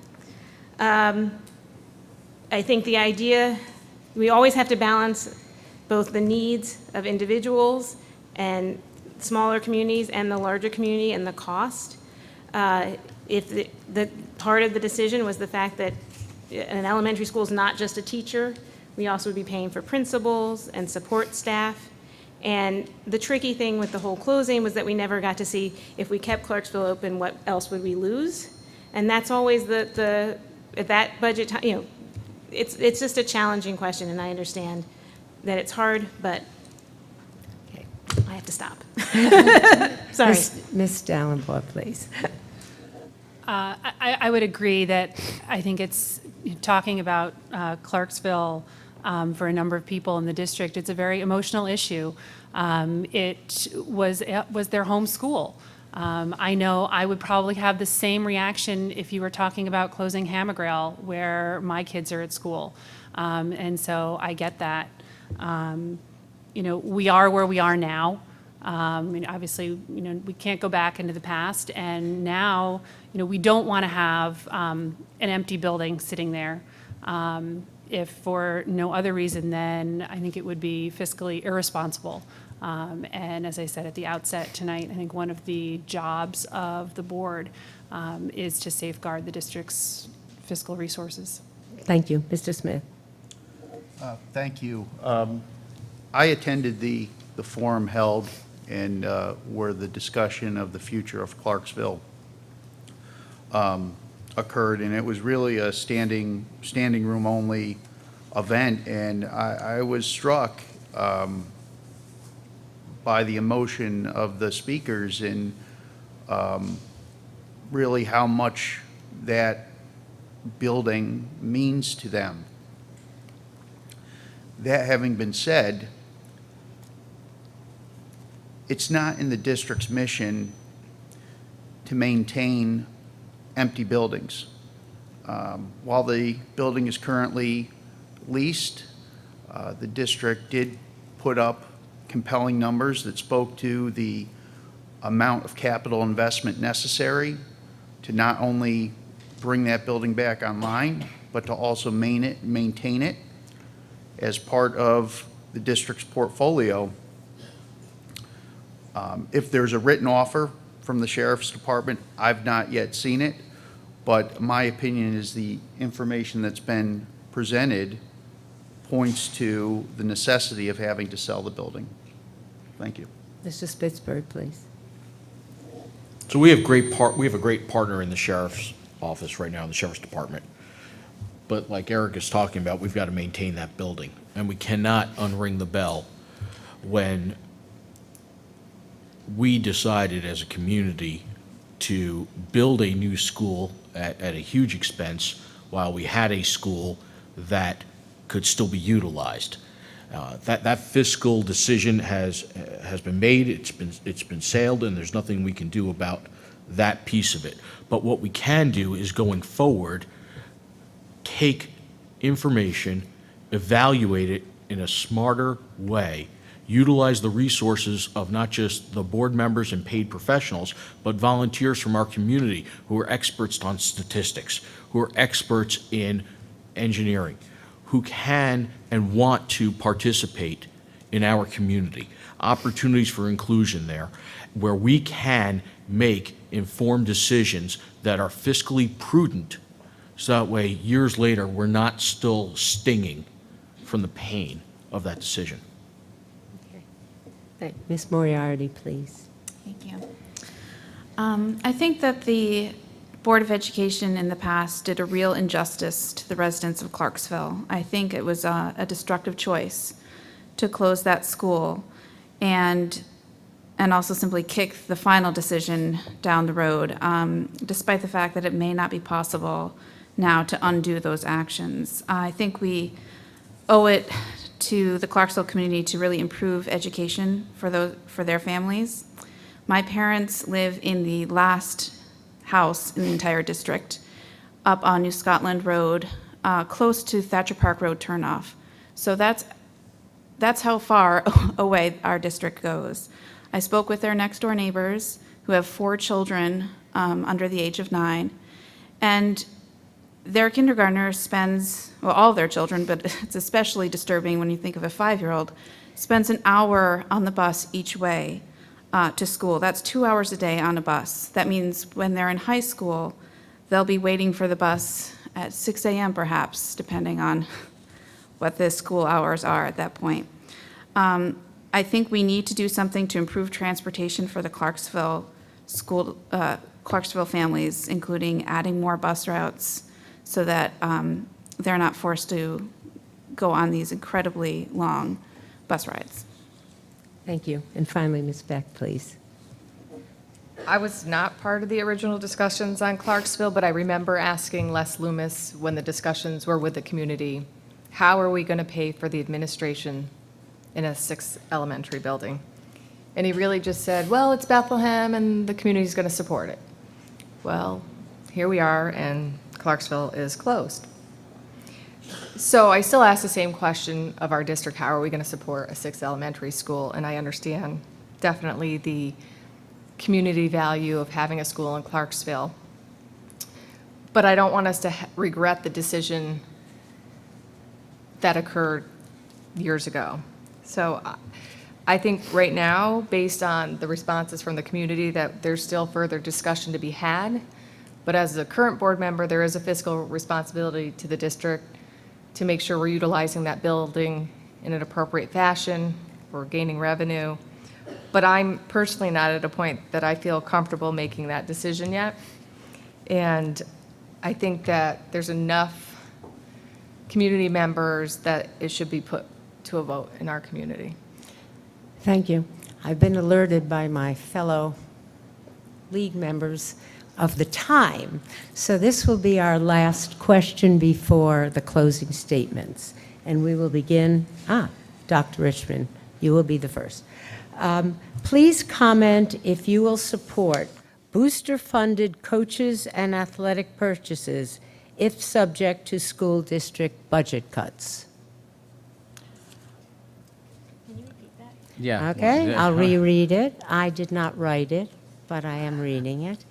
I think the idea, we always have to balance both the needs of individuals and smaller communities and the larger community and the cost. If the part of the decision was the fact that an elementary school is not just a teacher, we also would be paying for principals and support staff. And the tricky thing with the whole closing was that we never got to see, if we kept Clarksville open, what else would we lose? And that's always at that budget time, it's just a challenging question, and I understand that it's hard, but okay, I have to stop. Sorry. Ms. Dallenbaugh, please. I would agree that I think it's talking about Clarksville for a number of people in the district. It's a very emotional issue. It was their home school. I know I would probably have the same reaction if you were talking about closing Hammergrail, where my kids are at school. And so I get that. We are where we are now. Obviously, we can't go back into the past, and now, we don't want to have an empty building sitting there. If for no other reason than I think it would be fiscally irresponsible. And as I said at the outset tonight, I think one of the jobs of the board is to safeguard the district's fiscal resources. Thank you. Mr. Smith. Thank you. I attended the forum held and where the discussion of the future of Clarksville occurred, and it was really a standing room only event, and I was struck by the emotion of the speakers and really how much that building means to them. That having been said, it's not in the district's mission to maintain empty buildings. While the building is currently leased, the district did put up compelling numbers that spoke to the amount of capital investment necessary to not only bring that building back online, but to also maintain it as part of the district's portfolio. If there's a written offer from the sheriff's department, I've not yet seen it, but my opinion is the information that's been presented points to the necessity of having to sell the building. Thank you. Mr. Spitzberg, please. So we have a great partner in the sheriff's office right now, in the sheriff's department. But like Eric is talking about, we've got to maintain that building, and we cannot unring the bell when we decided as a community to build a new school at a huge expense while we had a school that could still be utilized. That fiscal decision has been made, it's been sailed, and there's nothing we can do about that piece of it. But what we can do is, going forward, take information, evaluate it in a smarter way, utilize the resources of not just the board members and paid professionals, but volunteers from our community who are experts on statistics, who are experts in engineering, who can and want to participate in our community. Opportunities for inclusion there, where we can make informed decisions that are fiscally prudent, so that way, years later, we're not still stinging from the pain of that decision. Ms. Moriarty, please. Thank you. I think that the Board of Education in the past did a real injustice to the residents of Clarksville. I think it was a destructive choice to close that school and also simply kick the final decision down the road, despite the fact that it may not be possible now to undo those actions. I think we owe it to the Clarksville community to really improve education for their families. My parents live in the last house in the entire district, up on New Scotland Road, close to Thatcher Park Road turnoff. So that's how far away our district goes. I spoke with their next door neighbors who have 4 children under the age of 9, and their kindergartner spends, well, all of their children, but it's especially disturbing when you think of a 5-year-old, spends an hour on the bus each way to school. That's 2 hours a day on a bus. That means when they're in high school, they'll be waiting for the bus at 6 a.m. perhaps, depending on what the school hours are at that point. I think we need to do something to improve transportation for the Clarksville families, including adding more bus routes, so that they're not forced to go on these incredibly long bus rides. Thank you. And finally, Ms. Beck, please. I was not part of the original discussions on Clarksville, but I remember asking Les Loomis when the discussions were with the community, how are we going to pay for the administration in a 6th elementary building? And he really just said, well, it's Bethlehem and the community's going to support it. Well, here we are, and Clarksville is closed. So I still ask the same question of our district, how are we going to support a 6th elementary school? And I understand definitely the community value of having a school in Clarksville. But I don't want us to regret the decision that occurred years ago. So I think right now, based on the responses from the community, that there's still further discussion to be had. But as a current board member, there is a fiscal responsibility to the district to make sure we're utilizing that building in an appropriate fashion, we're gaining revenue. But I'm personally not at a point that I feel comfortable making that decision yet. And I think that there's enough community members that it should be put to a vote in our community. Thank you. I've been alerted by my fellow league members of the time. So this will be our last question before the closing statements. And we will begin, Dr. Richmond, you will be the first. Please comment if you will support booster-funded coaches and athletic purchases if subject to school district budget cuts. Can you repeat that? Yeah. Okay, I'll reread it. I did not write it, but I am reading it.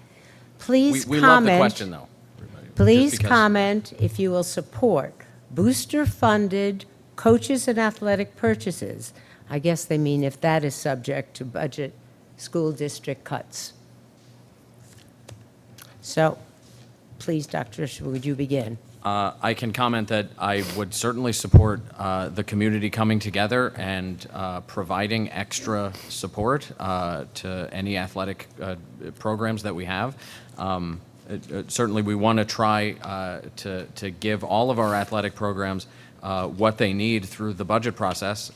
Please We love the comment. question, though. everybody, just Please because- comment if you will support booster-funded coaches and athletic purchases. I guess they mean if that is subject to budget school district cuts. So, please, Dr. Ishii, would you begin? I can comment that I would certainly support the community coming together and providing extra support to any athletic programs that we have. Certainly, we want to try to give all of our athletic programs what they need through the budget process.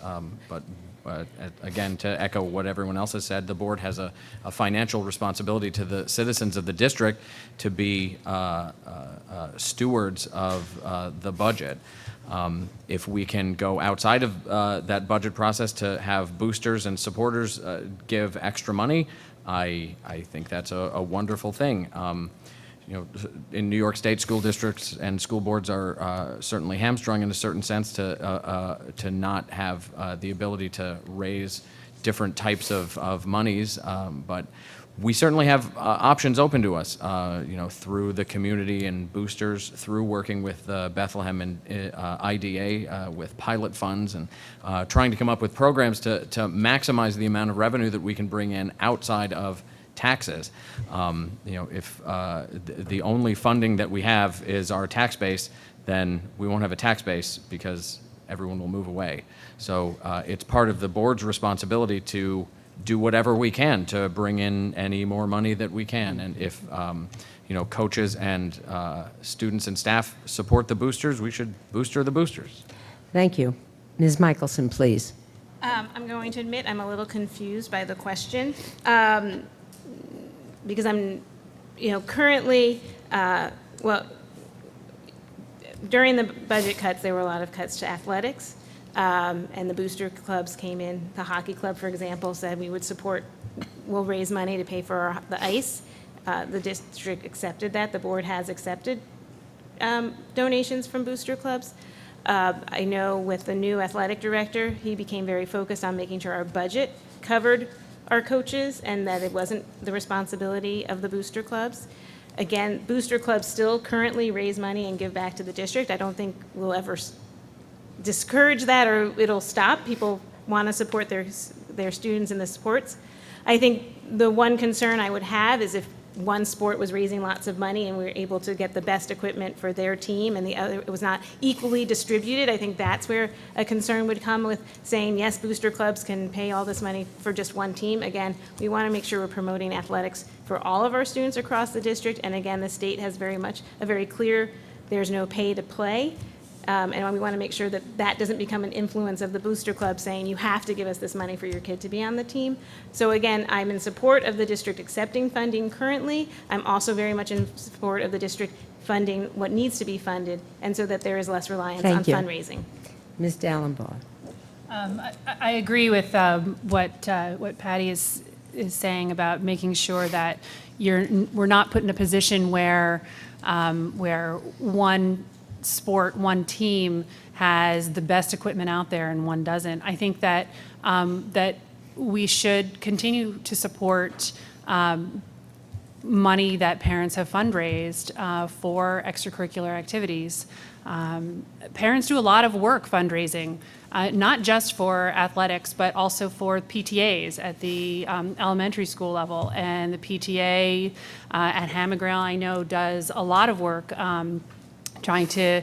But again, to echo what everyone else has said, the board has a financial responsibility to the citizens of the district to be stewards of the budget. If we can go outside of that budget process to have boosters and supporters give extra money, I think that's a wonderful thing. You know, in New York State, school districts and school boards are certainly hamstrung in a certain sense to not have the ability to raise different types of monies, but we certainly have options open to us, you know, through the community and boosters, through working with Bethlehem and IDA with pilot funds and trying to come up with programs to maximize the amount of revenue that we can bring in outside of taxes. You know, if the only funding that we have is our tax base, then we won't have a tax base because everyone will move away. So it's part of the board's responsibility to do whatever we can to bring in any more money that we can. And if you know, coaches and students and staff support the boosters, we should booster the boosters. Thank you. Ms. Michelson, please. I'm going to admit I'm a little confused by the question, because I'm, you know, currently, well, during the budget cuts, there were a lot of cuts to athletics, and the booster clubs came in. The hockey club, for example, said we would support, we'll raise money to pay for the ice. The district accepted that. The board has accepted donations from booster clubs. I know with the new athletic director, he became very focused on making sure our budget covered our coaches and that it wasn't the responsibility of the booster clubs. Again, booster clubs still currently raise money and give back to the district. I don't think we'll ever discourage that or it'll stop. People want to support their students in the sports. I think the one concern I would have is if one sport was raising lots of money and we were able to get the best equipment for their team and the other, it was not equally distributed. I think that's where a concern would come with saying, yes, booster clubs can pay all this money for just one team. Again, we want to make sure we're promoting athletics for all of our students across the district. And again, the state has very much a very clear, there's no pay to play. And we want to make sure that that doesn't become an influence of the booster club saying you have to give us this money for your kid to be on the team. So again, I'm in support of the district accepting funding currently. I'm also very much in support of the district funding what needs to be funded, and so that there is less reliance on Thank you. fundraising. Ms. Dallenbaugh. I agree with what Patty is saying about making sure that we're not put in a position where one sport, one team has the best equipment out there and one doesn't. I think that that we should continue to support money that parents have fundraised for extracurricular activities. Parents do a lot of work fundraising, not just for athletics, but also for PTAs at the elementary school level. And the PTA at Hammergrail, I know, does a lot of work trying to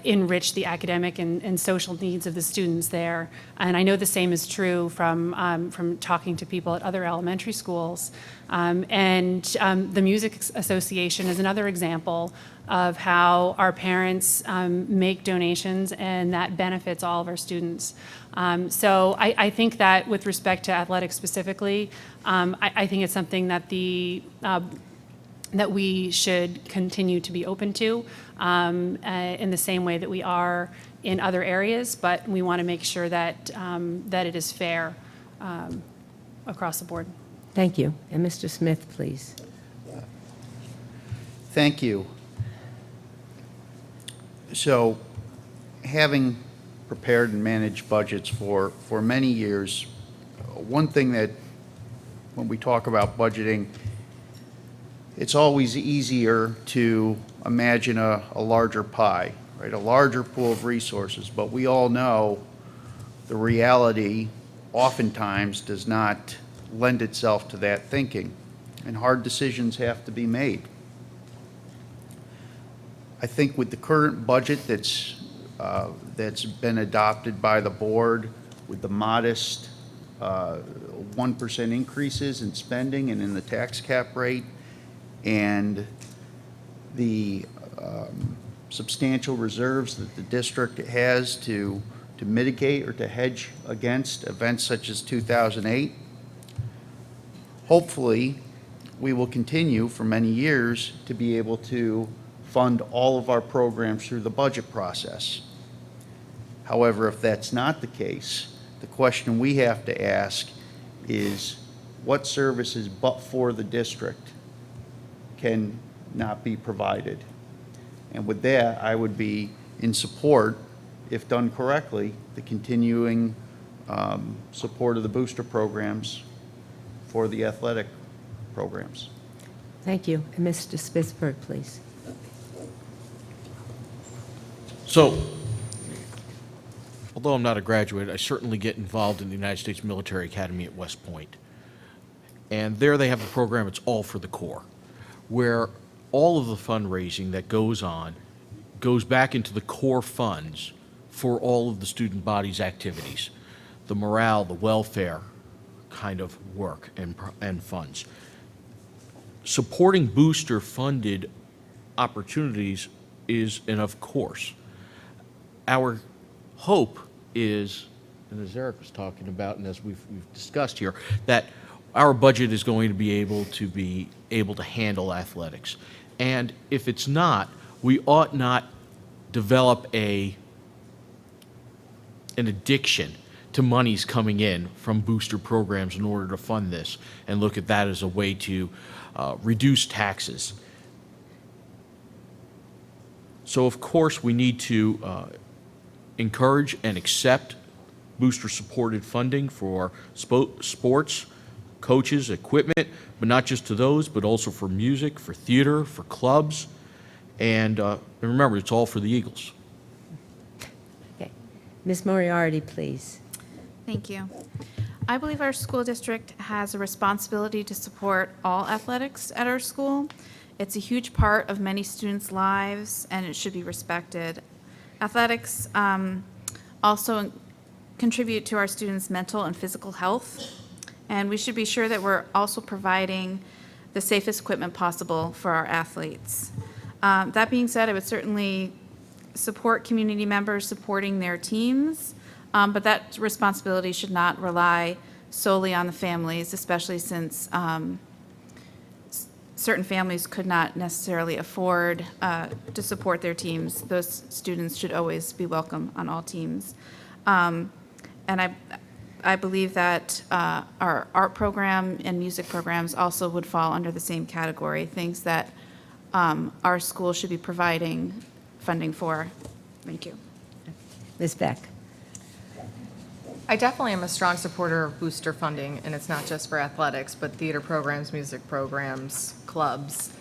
enrich the academic and social needs of the students there. And I know the same is true from talking to people at other elementary schools. And the Music Association is another example of how our parents make donations and that benefits all of our students. So I think that with respect to athletics specifically, I think it's something that that we should continue to be open to in the same way that we are in other areas, but we want to make sure that that it is fair across the board. Thank you. And Mr. Smith, please. Thank you. So, having prepared and managed budgets for many years, one thing that when we talk about budgeting, it's always easier to imagine a larger pie, right? A larger pool of resources, but we all know the reality oftentimes does not lend itself to that thinking, and hard decisions have to be made. I think with the current budget that's been adopted by the board, with the modest 1% increases in spending and in the tax cap rate, and the substantial reserves that the district has to mitigate or to hedge against events such as 2008, hopefully we will continue for many years to be able to fund all of our programs through the budget process. However, if that's not the case, the question we have to ask is what services but for the district can not be provided? And with that, I would be in support, if done correctly, the continuing support of the booster programs for the athletic programs. Thank you. And Mr. Spitzberg, please. So, although I'm not a graduate, I certainly get involved in the United States Military Academy at West Point. And there they have a program, it's All for the Corps, where all of the fundraising that goes on goes back into the core funds for all of the student body's activities, the morale, the welfare kind of work and funds. Supporting booster-funded opportunities is, and of course, our hope is, and as Eric was talking about, and as we've discussed here, that our budget is going to be able to handle athletics. And if it's not, we ought not develop an addiction to monies coming in from booster programs in order to fund this and look at that as a way to reduce taxes. So of course we need to encourage and accept booster-supported funding for sports, coaches, equipment, but not just to those, but also for music, for theater, for clubs, and remember, it's all for the Eagles. Okay. Ms. Moriarty, please. Thank you. I believe our school district has a responsibility to support all athletics at our school. It's a huge part of many students' lives, and it should be respected. Athletics also contribute to our students' mental and physical health, and we should be sure that we're also providing the safest equipment possible for our athletes. That being said, I would certainly support community members supporting their teams, but that responsibility should not rely solely on the families, especially since certain families could not necessarily afford to support their teams. Those students should always be welcome on all teams. And I believe that our art program and music programs also would fall under the same category, things that our school should be providing funding for. Thank you. Ms. Beck. I definitely am a strong supporter of booster funding, and it's not just for athletics, but theater programs, music programs, clubs.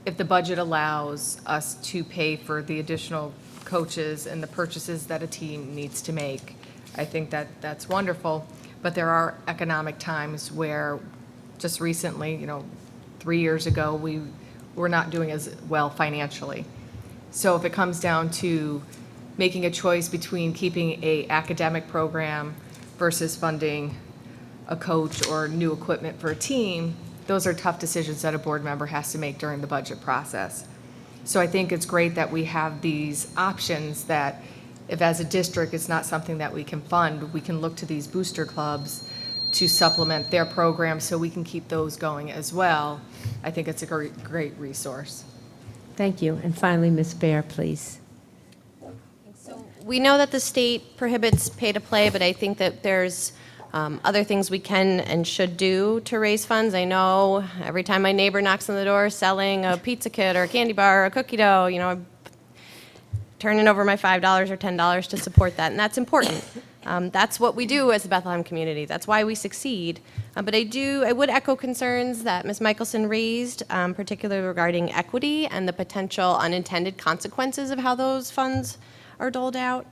If the budget allows us to pay for the additional coaches and the purchases that a team needs to make, I think that that's wonderful. But there are economic times where, just recently, 3 years ago, we were not doing as well financially. So if it comes down to making a choice between keeping a academic program versus funding a coach or new equipment for a team, those are tough decisions that a board member has to make during the budget process. So I think it's great that we have these options that if as a district it's not something that we can fund, we can look to these booster clubs to supplement their programs so we can keep those going as well. I think it's a great resource. Thank you. And finally, Ms. Bear, please. We know that the state prohibits pay-to-play, but I think that there's other things we can and should do to raise funds. I know every time my neighbor knocks on the door selling a pizza kit or a candy bar or a cookie dough, I'm turning over my $5 or $10 to support that, and that's important. That's what we do as a Bethlehem community. That's why we succeed. But I would echo concerns that Ms. Michelson raised, particularly regarding equity and the potential unintended consequences of how those funds are doled out,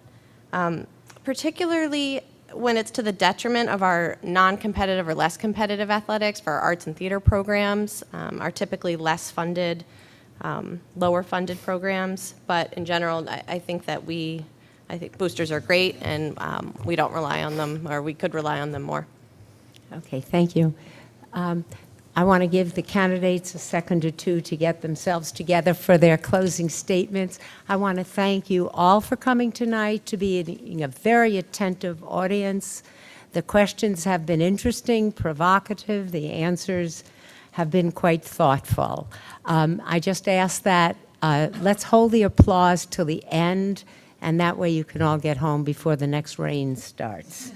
particularly when it's to the detriment of our non-competitive or less competitive athletics. For our arts and theater programs, are typically less funded, lower funded programs. But in general, I think that I think boosters are great, and we don't rely on them, or we could rely on them more. Okay, thank you. I want to give the candidates a second or two to get themselves together for their closing statements. I want to thank you all for coming tonight, to being a very attentive audience. The questions have been interesting, provocative. The answers have been quite thoughtful. I just ask that let's hold the applause till the end, and that way you can all get home before the next rain starts.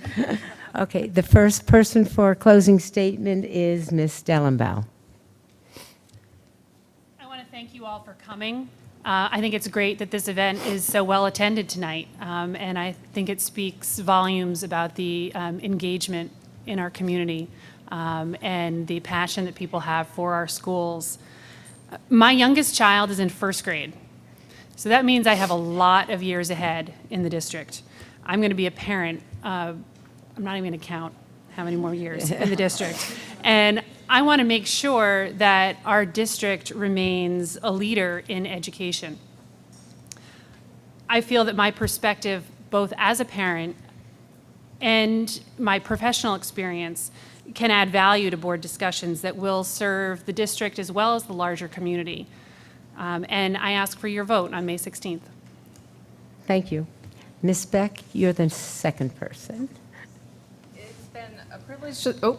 Okay, the first person for a closing statement is Ms. Dellenbaugh. I want to thank you all for coming. I think it's great that this event is so well attended tonight, and I think it speaks volumes about the engagement in our community and the passion that people have for our schools. My youngest child is in first grade, so that means I have a lot of years ahead in the district. I'm going to be a parent. I'm not even going to count how many more years in the district. And I want to make sure that our district remains a leader in education. I feel that my perspective, both as a parent and my professional experience, can add value to board discussions that will serve the district as well as the larger community. And I ask for your vote on May 16th. Thank you. Ms. Beck, you're the second person. It's been a privilege to,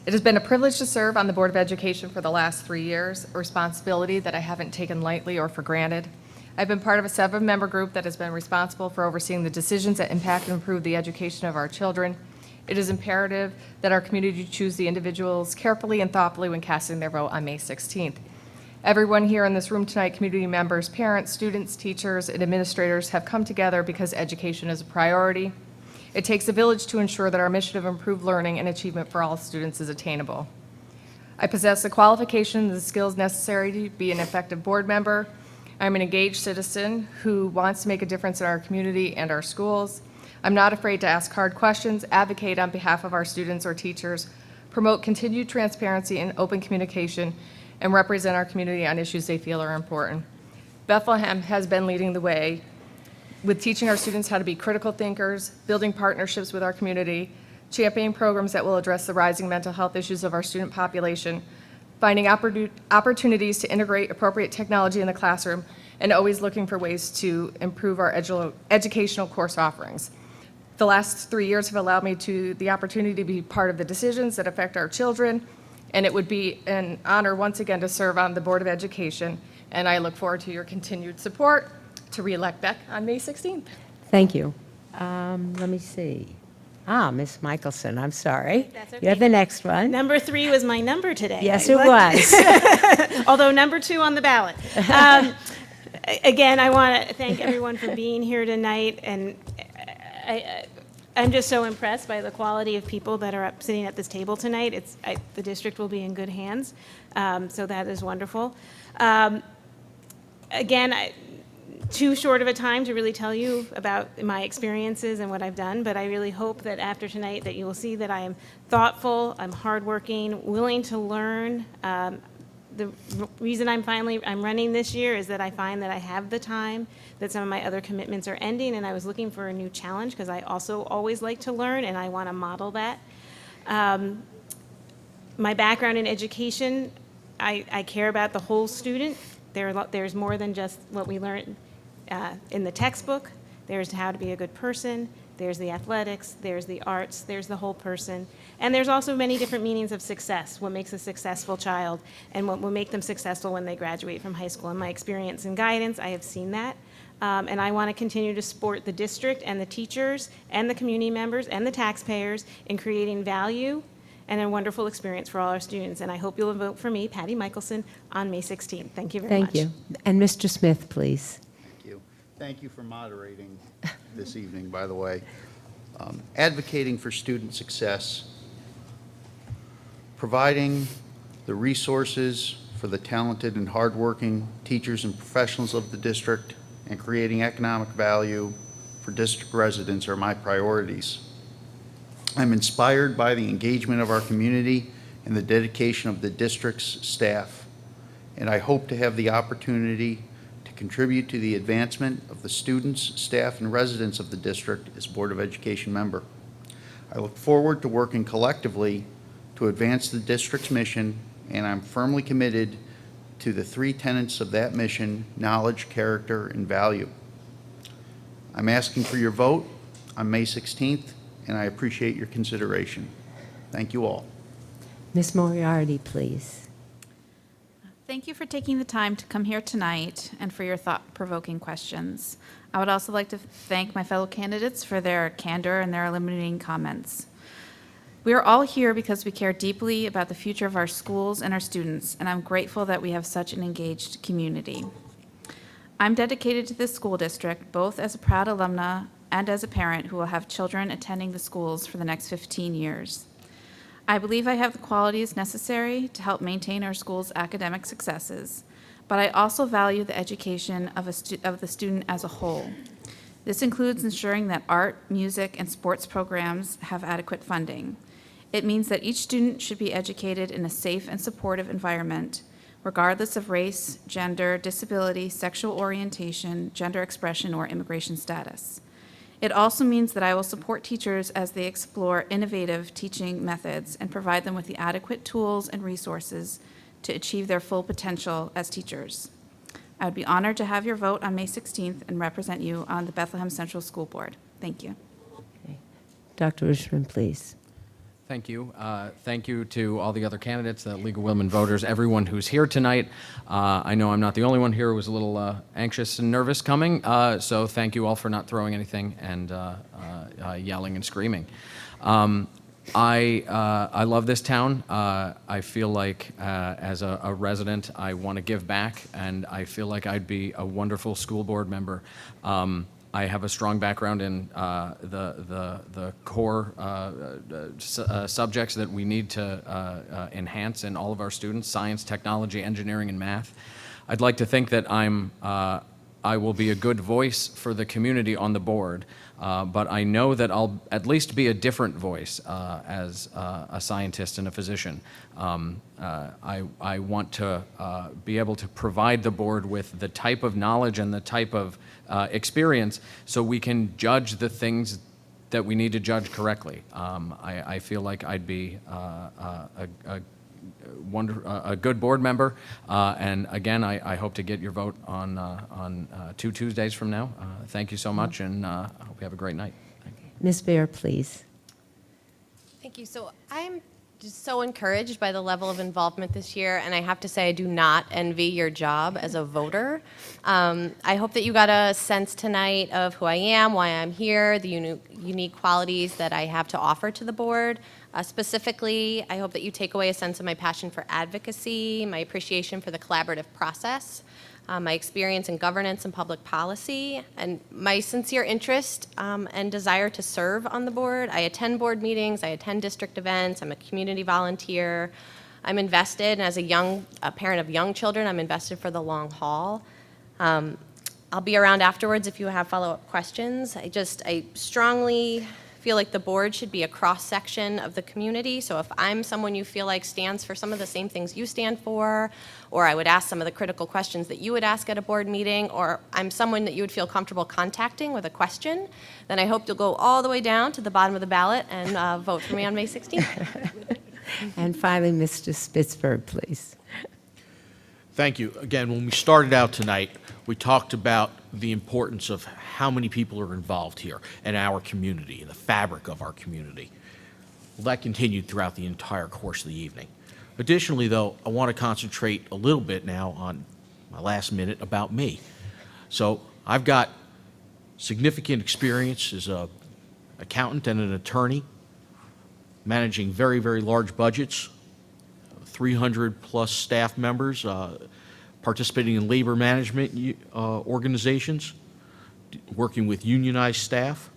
It has been a privilege to serve on the Board of Education for the last 3 years, a responsibility that I haven't taken lightly or for granted. I've been part of a 7-member group that has been responsible for overseeing the decisions that impact and improve the education of our children. It is imperative that our community choose the individuals carefully and thoughtfully when casting their vote on May 16th. Everyone here in this room tonight, community members, parents, students, teachers, and administrators have come together because education is a priority. It takes a village to ensure that our mission of improved learning and achievement for all students is attainable. I possess the qualifications and the skills necessary to be an effective board member. I'm an engaged citizen who wants to make a difference in our community and our schools. I'm not afraid to ask hard questions, advocate on behalf of our students or teachers, promote continued transparency and open communication, and represent our community on issues they feel are important. Bethlehem has been leading the way with teaching our students how to be critical thinkers, building partnerships with our community, championing programs that will address the rising mental health issues of our student population, finding opportunities to integrate appropriate technology in the classroom, and always looking for ways to improve our educational course offerings. The last 3 years have allowed me the opportunity to be part of the decisions that affect our children, and it would be an honor once again to serve on the Board of Education, and I look forward to your continued support to re-elect Beck on May 16th. Thank you. Let me see. Ms. Michelson, I'm sorry. That's You're okay. the next one. Number 3 was my number today. Yes, I it looked. was. Although number 2 on the ballot. Again, I want to thank everyone for being here tonight, and I'm just so impressed by the quality of people that are sitting at this table tonight. The district will be in good hands, so that is wonderful. Again, too short of a time to really tell you about my experiences and what I've done, but I really hope that after tonight that you will see that I am thoughtful, I'm hardworking, willing to learn. The reason I'm running this year is that I find that I have the time, that some of my other commitments are ending, and I was looking for a new challenge because I also always like to learn, and I want to model that. My background in education, I care about the whole student. There's more than just what we learn in the textbook. There's how to be a good person. There's the athletics, there's the arts, there's the whole person. And there's also many different meanings of success, what makes a successful child and what will make them successful when they graduate from high school. In my experience and guidance, I have seen that. And I want to continue to support the district and the teachers and the community members and the taxpayers in creating value and a wonderful experience for all our students. And I hope you'll vote for me, Patty Michelson, on May 16th. Thank you very much. Thank you. And Mr. Smith, please. Thank you. Thank you for moderating this evening, by the way. advocating for student success, providing the resources for the talented and hardworking teachers and professionals of the district, and creating economic value for district residents are my priorities. I'm inspired by the engagement of our community and the dedication of the district's staff, and I hope to have the opportunity to contribute to the advancement of the students, staff, and residents of the district as Board of Education member. I look forward to working collectively to advance the district's mission, and I'm firmly committed to the 3 tenets of that mission: knowledge, character, and value. I'm asking for your vote on May 16th, and I appreciate your consideration. Thank you all. Ms. Moriarty, please. Thank you for taking the time to come here tonight and for your thought-provoking questions. I would also like to thank my fellow candidates for their candor and their illuminating comments. We are all here because we care deeply about the future of our schools and our students, and I'm grateful that we have such an engaged community. I'm dedicated to this school district, both as a proud alumna and as a parent who will have children attending the schools for the next 15 years. I believe I have the qualities necessary to help maintain our school's academic successes, but I also value the education of the student as a whole. This includes ensuring that art, music, and sports programs have adequate funding. It means that each student should be educated in a safe and supportive environment, regardless of race, gender, disability, sexual orientation, gender expression, or immigration status. It also means that I will support teachers as they explore innovative teaching methods and provide them with the adequate tools and resources to achieve their full potential as teachers. I would be honored to have your vote on May 16th and represent you on the Bethlehem Central School Board. Thank you. Dr. Richmond, please. Thank you. Thank you to all the other candidates, the League of Women Voters, everyone who's here tonight. I know I'm not the only one here who was a little anxious and nervous coming, so thank you all for not throwing anything and yelling and screaming. I love this town. I feel like as a resident, I want to give back, and I feel like I'd be a wonderful school board member. I have a strong background in the core subjects that we need to enhance in all of our students: science, technology, engineering, and math. I'd like to think that I will be a good voice for the community on the board, but I know that I'll at least be a different voice as a scientist and a physician. I want to be able to provide the board with the type of knowledge and the type of experience so we can judge the things that we need to judge correctly. I feel like I'd be a good board member, and again, I hope to get your vote on 2 Tuesdays from now. Thank you so much, and I hope you have a great night. Thank you. Ms. Bear, please. Thank you. So I'm just so encouraged by the level of involvement this year, and I have to say I do not envy your job as a voter. I hope that you got a sense tonight of who I am, why I'm here, the unique qualities that I have to offer to the board. Specifically, I hope that you take away a sense of my passion for advocacy, my appreciation for the collaborative process, my experience in governance and public policy, and my sincere interest and desire to serve on the board. I attend board meetings, I attend district events, I'm a community volunteer. I'm invested, and as a parent of young children, I'm invested for the long haul. I'll be around afterwards if you have follow-up questions. I strongly feel like the board should be a cross-section of the community. So if I'm someone you feel like stands for some of the same things you stand for, or I would ask some of the critical questions that you would ask at a board meeting, or I'm someone that you would feel comfortable contacting with a question, then I hope you'll go all the way down to the bottom of the ballot and vote for me on May 16th. And finally, Mr. Spitzberg, please. Thank you. Again, when we started out tonight, we talked about the importance of how many people are involved here in our community, in the fabric of our community. Well, that continued throughout the entire course of the evening. Additionally, though, I want to concentrate a little bit now on my last minute about me. So I've got significant experience as an accountant and an attorney, managing very, very large budgets, 300-plus staff members, participating in labor management organizations, working with unionized staff.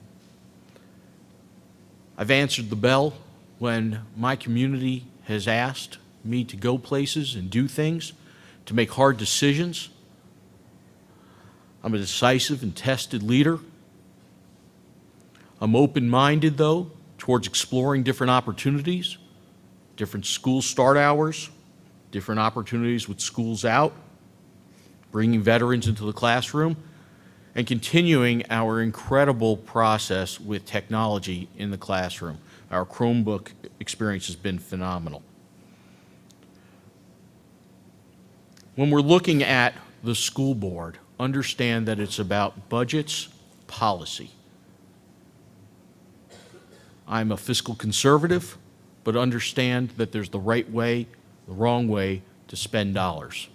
I've answered the bell when my community has asked me to go places and do things, to make hard decisions. I'm a decisive and tested leader. I'm open-minded, though, towards exploring different opportunities, different school start hours, different opportunities with schools out, bringing veterans into the classroom, and continuing our incredible process with technology in the classroom. Our Chromebook experience has been phenomenal. When we're looking at the school board, understand that it's about budgets, policy. I'm a fiscal conservative, but understand that there's the right way, the wrong way to spend dollars.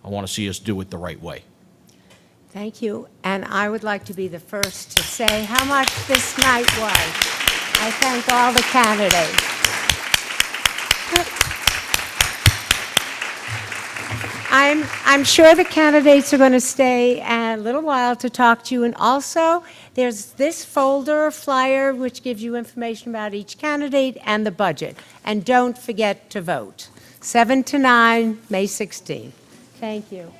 I want to see us do it the right way. Thank you. And I would like to be the first to say how much this night was. I thank all the candidates. I'm sure the candidates are going to stay a little while to talk to you. And also, there's this folder, flyer, which gives you information about each candidate and the budget. And don't forget to vote. 7 to 9, May 16th. Thank you.